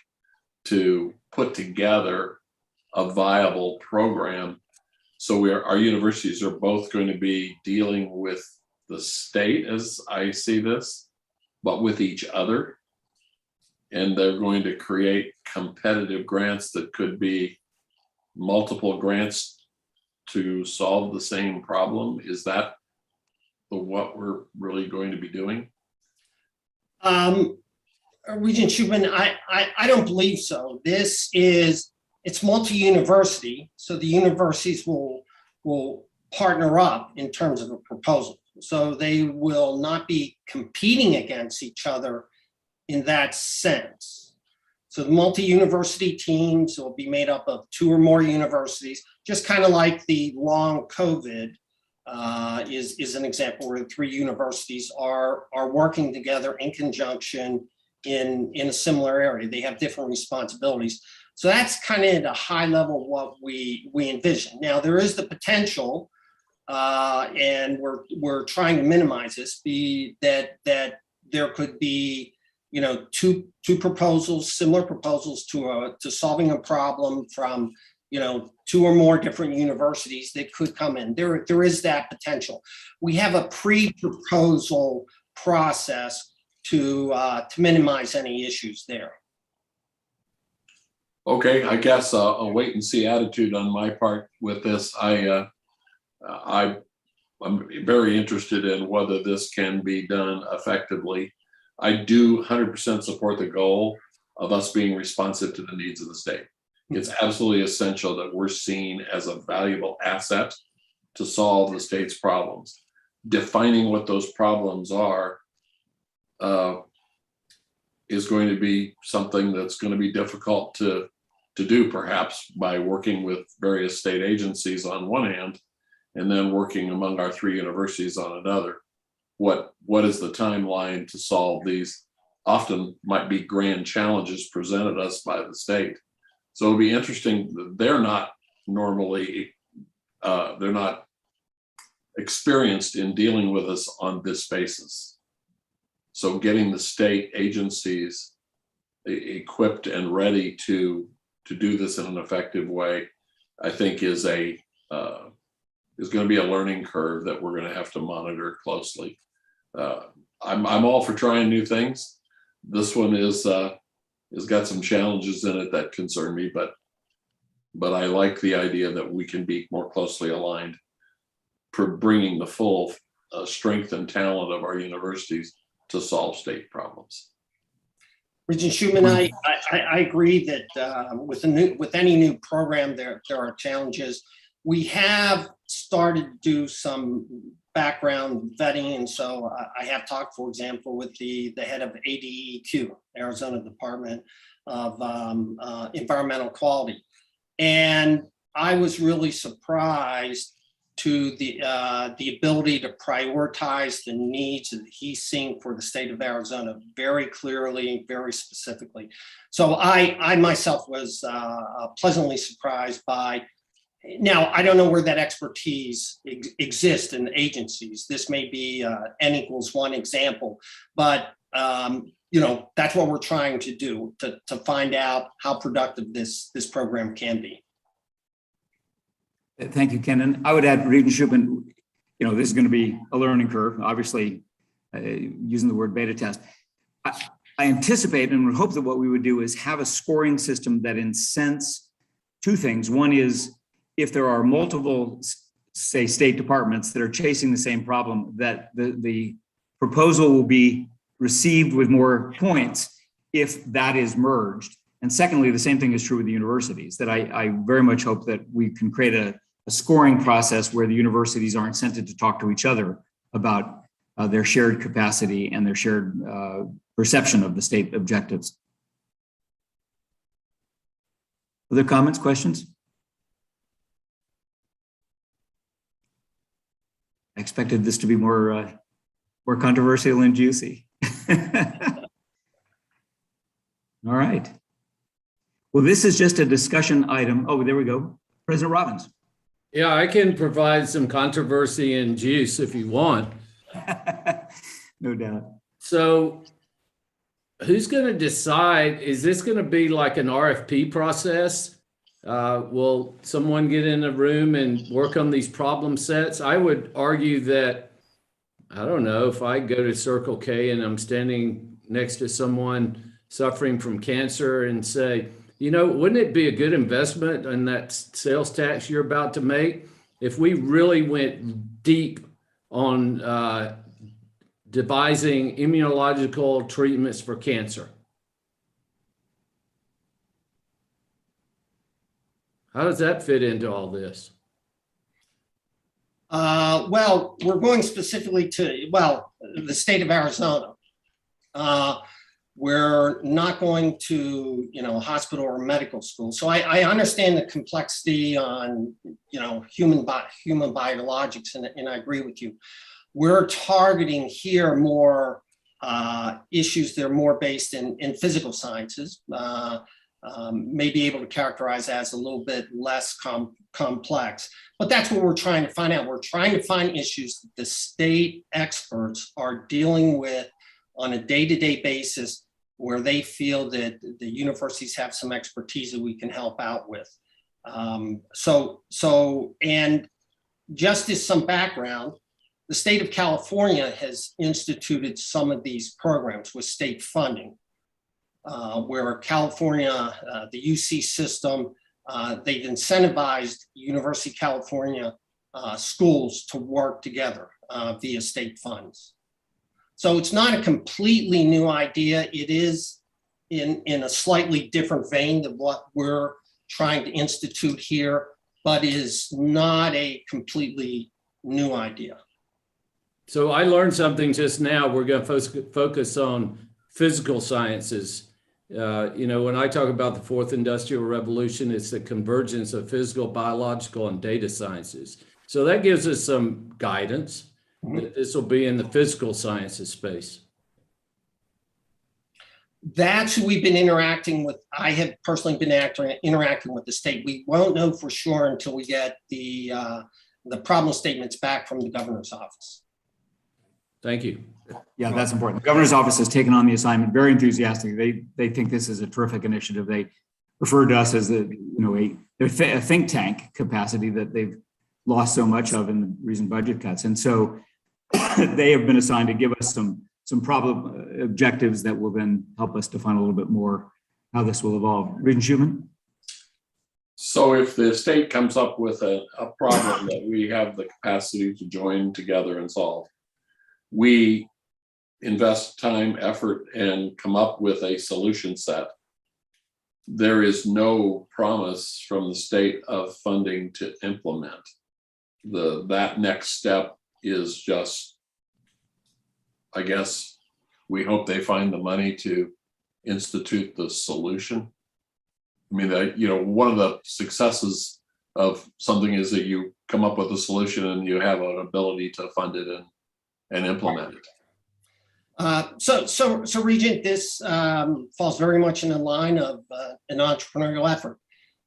to put together a viable program. So our universities are both going to be dealing with the state, as I see this, but with each other. And they're going to create competitive grants that could be multiple grants to solve the same problem. Is that what we're really going to be doing? Regent Shubin, I don't believe so. It's multi-university, so the universities will partner up in terms of a proposal. So they will not be competing against each other in that sense. So the multi-university teams will be made up of 2 or more universities, just kind of like the long COVID is an example where 3 universities are working together in conjunction in a similar area. They have different responsibilities. So that's kind of at a high level what we envision. Now there is the potential, and we're trying to minimize this, that there could be, you know, two proposals, similar proposals to solving a problem from, you know, 2 or more different universities that could come in. There is that potential. We have a pre-proposal process to minimize any issues there. Okay, I guess a wait and see attitude on my part with this. I'm very interested in whether this can be done effectively. I do 100% support the goal of us being responsive to the needs of the state. It's absolutely essential that we're seen as a valuable asset to solve the state's problems. Defining what those problems are is going to be something that's going to be difficult to do, perhaps by working with various state agencies on one hand, and then working among our 3 universities on another. What is the timeline to solve these often might be grand challenges presented us by the state? So it'll be interesting. They're not normally, they're not experienced in dealing with us on this basis. So getting the state agencies equipped and ready to do this in an effective way, I think is going to be a learning curve that we're going to have to monitor closely. I'm all for trying new things. This one has got some challenges in it that concern me, but I like the idea that we can be more closely aligned for bringing the full strength and talent of our universities to solve state problems. Regent Shubin, I agree that with any new program, there are challenges. We have started to do some background vetting, and so I have talked, for example, with the head of ADEQ, Arizona Department of Environmental Quality, and I was really surprised to the ability to prioritize the needs that he's seeing for the state of Arizona very clearly, very specifically. So I myself was pleasantly surprised by. Now, I don't know where that expertise exists in agencies. This may be N=1 example, but you know, that's what we're trying to do to find out how productive this program can be. Thank you, Ken. And I would add, Regent Shubin, you know, this is going to be a learning curve, obviously, using the word beta test. I anticipate and would hope that what we would do is have a scoring system that incents 2 things. One is if there are multiple, say, state departments that are chasing the same problem, that the proposal will be received with more points if that is merged. And secondly, the same thing is true with the universities, that I very much hope that we can create a scoring process where the universities are incented to talk to each other about their shared capacity and their shared perception of the state objectives. Other comments, questions? I expected this to be more controversial and juicy. All right. Well, this is just a discussion item. Oh, there we go. President Robbins. Yeah, I can provide some controversy and juice if you want. No doubt. So who's going to decide? Is this going to be like an RFP process? Will someone get in a room and work on these problem sets? I would argue that, I don't know, if I go to Circle K and I'm standing next to someone suffering from cancer and say, you know, wouldn't it be a good investment in that sales tax you're about to make if we really went deep on devising immunological treatments for cancer? How does that fit into all this? Well, we're going specifically to, well, the state of Arizona. We're not going to, you know, hospital or medical school. So I understand the complexity on, you know, human biologics, and I agree with you. We're targeting here more issues that are more based in physical sciences, may be able to characterize as a little bit less complex. But that's what we're trying to find out. We're trying to find issues that the state experts are dealing with on a day-to-day basis, where they feel that the universities have some expertise that we can help out with. And just as some background, the state of California has instituted some of these programs with state funding, where California, the UC system, they've incentivized University of California schools to work together via state funds. So it's not a completely new idea. It is in a slightly different vein than what we're trying to institute here, but is not a completely new idea. So I learned something just now. We're going to focus on physical sciences. You know, when I talk about the fourth industrial revolution, it's the convergence of physical, biological, and data sciences. So that gives us some guidance that this will be in the physical sciences space. That's who we've been interacting with. I have personally been interacting with the state. We won't know for sure until we get the problem statements back from the governor's office. Thank you. Yeah, that's important. The governor's office has taken on the assignment very enthusiastically. They think this is a terrific initiative. They referred to us as a think tank capacity that they've lost so much of in the recent budget cuts. And so they have been assigned to give us some problem objectives that will then help us define a little bit more how this will evolve. Regent Schuman? So if the state comes up with a problem that we have the capacity to join together and solve, we invest time, effort, and come up with a solution set. There is no promise from the state of funding to implement. That next step is just, I guess, we hope they find the money to institute the solution. I mean, you know, one of the successes of something is that you come up with a solution and you have an ability to fund it and implement it. So Regent, this falls very much in the line of an entrepreneurial effort.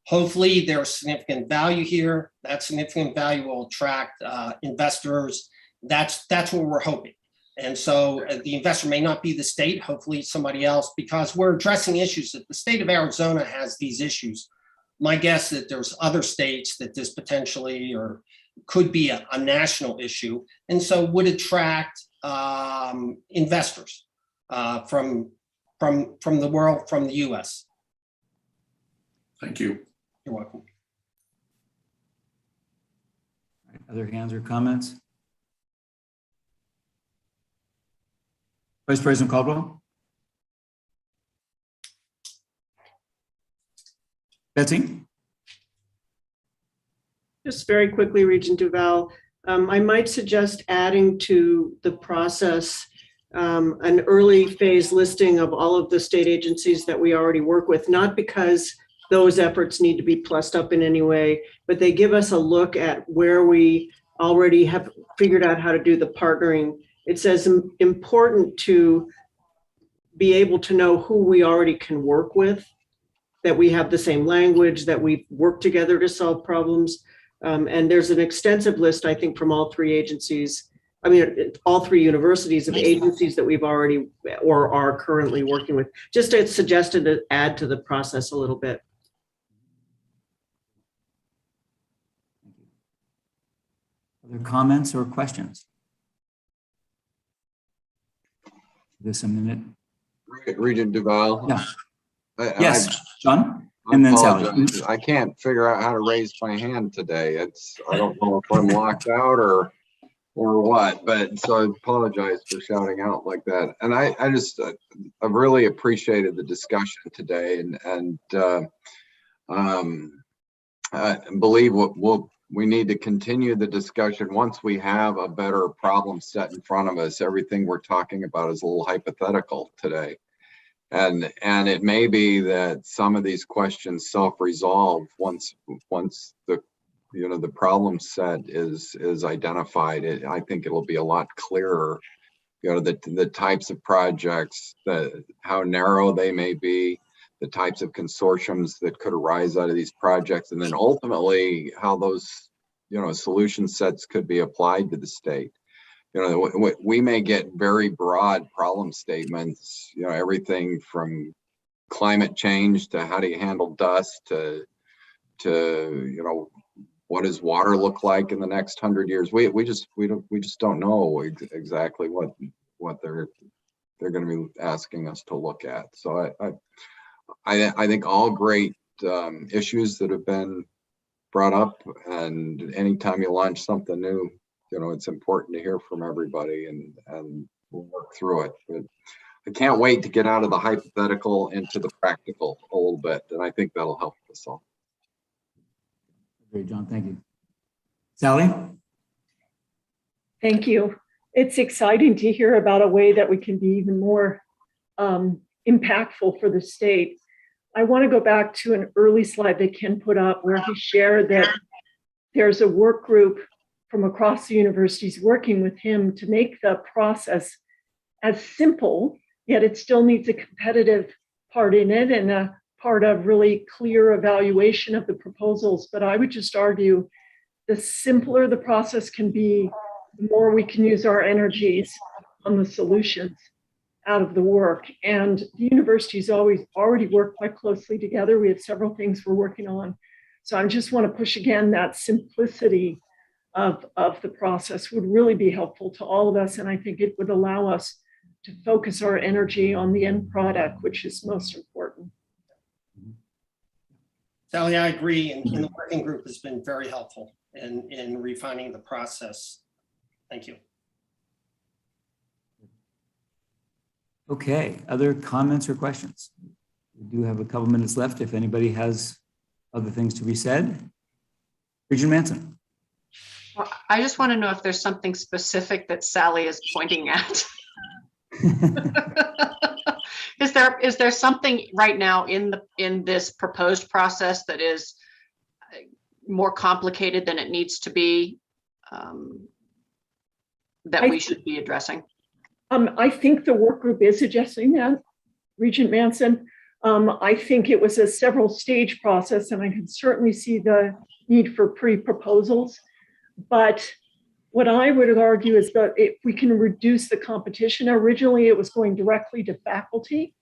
Hopefully there's significant value here. That significant value will attract investors. That's what we're hoping. And so the investor may not be the state, hopefully it's somebody else, because we're addressing issues that the state of Arizona has these issues. My guess that there's other states that this potentially or could be a national issue, and so would attract investors from the world, from the US. Thank you. You're welcome. Other hands or comments? Vice President Caldwell? Betsy? Just very quickly, Regent Duval, I might suggest adding to the process an early phase listing of all of the state agencies that we already work with, not because those efforts need to be plussed up in any way, but they give us a look at where we already have figured out how to do the partnering. It says important to be able to know who we already can work with, that we have the same language, that we work together to solve problems. And there's an extensive list, I think, from all three agencies, all three universities of agencies that we've already or are currently working with. Just it's suggested to add to the process a little bit. Other comments or questions? Give this a minute. Regent Duval. Yeah. Yes, John, and then Sally. I can't figure out how to raise my hand today. I don't know if I'm locked out or what, but so I apologize for shouting out like that. And I've really appreciated the discussion today, and I believe we need to continue the discussion once we have a better problem set in front of us. Everything we're talking about is a little hypothetical today. And it may be that some of these questions self-resolve once the problem set is identified. I think it'll be a lot clearer, the types of projects, how narrow they may be, the types of consortiums that could arise out of these projects, and then ultimately how those solution sets could be applied to the state. We may get very broad problem statements, everything from climate change to how do you handle dust to what does water look like in the next 100 years. We just don't know exactly what they're going to be asking us to look at. So I think all great issues that have been brought up, and anytime you launch something new, it's important to hear from everybody and we'll work through it. But I can't wait to get out of the hypothetical into the practical a little bit, and I think that'll help us all. Great, John. Thank you. Sally? Thank you. It's exciting to hear about a way that we can be even more impactful for the state. I want to go back to an early slide that Ken put up where he shared that there's a work group from across the universities working with him to make the process as simple, yet it still needs a competitive part in it and a part of really clear evaluation of the proposals. But I would just argue the simpler the process can be, the more we can use our energies on the solutions out of the work. And the universities already work quite closely together. We have several things we're working on. So I just want to push again that simplicity of the process would really be helpful to all of us. And I think it would allow us to focus our energy on the end product, which is most important. Sally, I agree. And the working group has been very helpful in refining the process. Thank you. Okay, other comments or questions? We do have a couple minutes left if anybody has other things to be said. Regent Manson. Well, I just want to know if there's something specific that Sally is pointing at. Is there something right now in this proposed process that is more complicated than it needs to be, that we should be addressing? I think the work group is addressing that, Regent Manson. I think it was a several stage process, and I can certainly see the need for pre-proposals. But what I would argue is that if we can reduce the competition, originally it was going directly to faculty,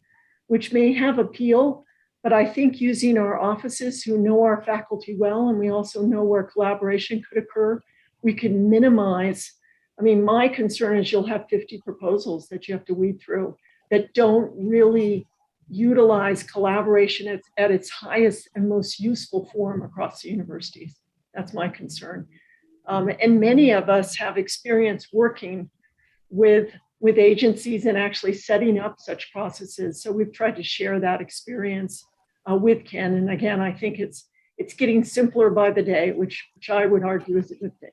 which may have appeal, but I think using our offices who know our faculty well, and we also know where collaboration could occur, we can minimize. I mean, my concern is you'll have 50 proposals that you have to weed through that don't really utilize collaboration at its highest and most useful form across the universities. That's my concern. And many of us have experience working with agencies and actually setting up such processes. So we've tried to share that experience with Ken. And again, I think it's getting simpler by the day, which I would argue is a good thing.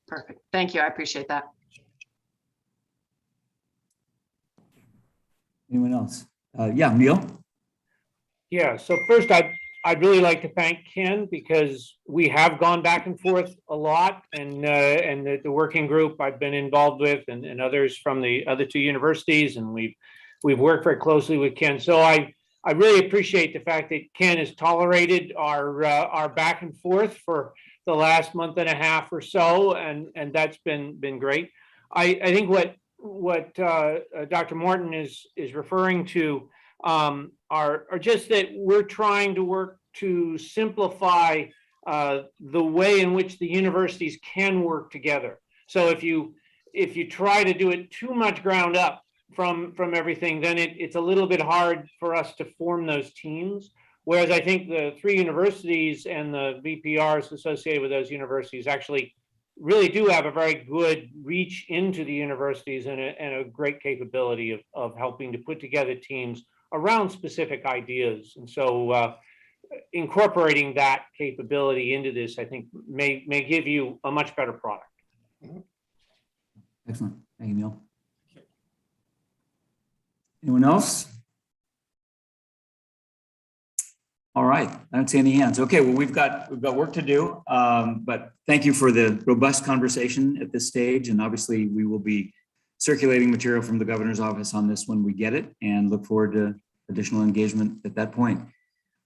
Perfect. Thank you. I appreciate that. Anyone else? Yeah, Neil? Yeah, so first I'd really like to thank Ken because we have gone back and forth a lot, and the working group I've been involved with and others from the other two universities, and we've worked very closely with Ken. So I really appreciate the fact that Ken has tolerated our back and forth for the last month and a half or so, and that's been great. I think what Dr. Morton is referring to are just that we're trying to work to simplify the way in which the universities can work together. So if you try to do it too much ground up from everything, then it's a little bit hard for us to form those teams. Whereas I think the three universities and the VPRs associated with those universities actually really do have a very good reach into the universities and a great capability of helping to put together teams around specific ideas. And so incorporating that capability into this, I think may give you a much better product. Excellent. Thank you, Neil. Anyone else? All right, I don't see any hands. Okay, well, we've got work to do, but thank you for the robust conversation at this stage. And obviously we will be circulating material from the governor's office on this when we get it, and look forward to additional engagement at that point.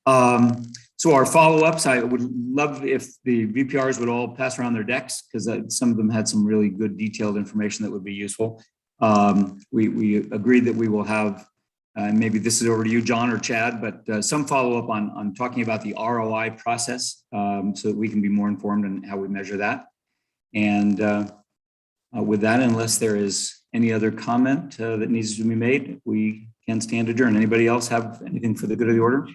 So our follow-ups, I would love if the VPRs would all pass around their decks, because some of them had some really good detailed information that would be useful. We agreed that we will have, maybe this is over to you, John or Chad, but some follow-up on talking about the ROI process, so that we can be more informed on how we measure that. And with that, unless there is any other comment that needs to be made, we can stand adjourned. Anybody else have anything for the good of the order?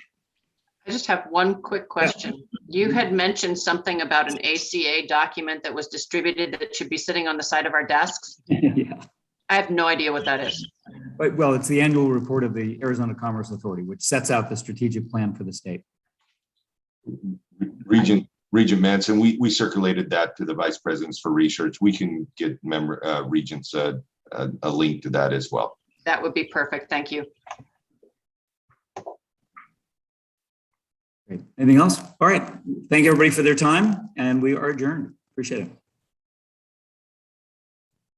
I just have one quick question. You had mentioned something about an ACA document that was distributed that should be sitting on the side of our desks. Yeah. I have no idea what that is. Well, it's the annual report of the Arizona Commerce Authority, which sets out the strategic plan for the state. Regent Manson, we circulated that to the vice presidents for research. We can get regents a link to that as well. That would be perfect. Thank you. Great. Anything else? All right. Thank everybody for their time, and we are adjourned. Appreciate it.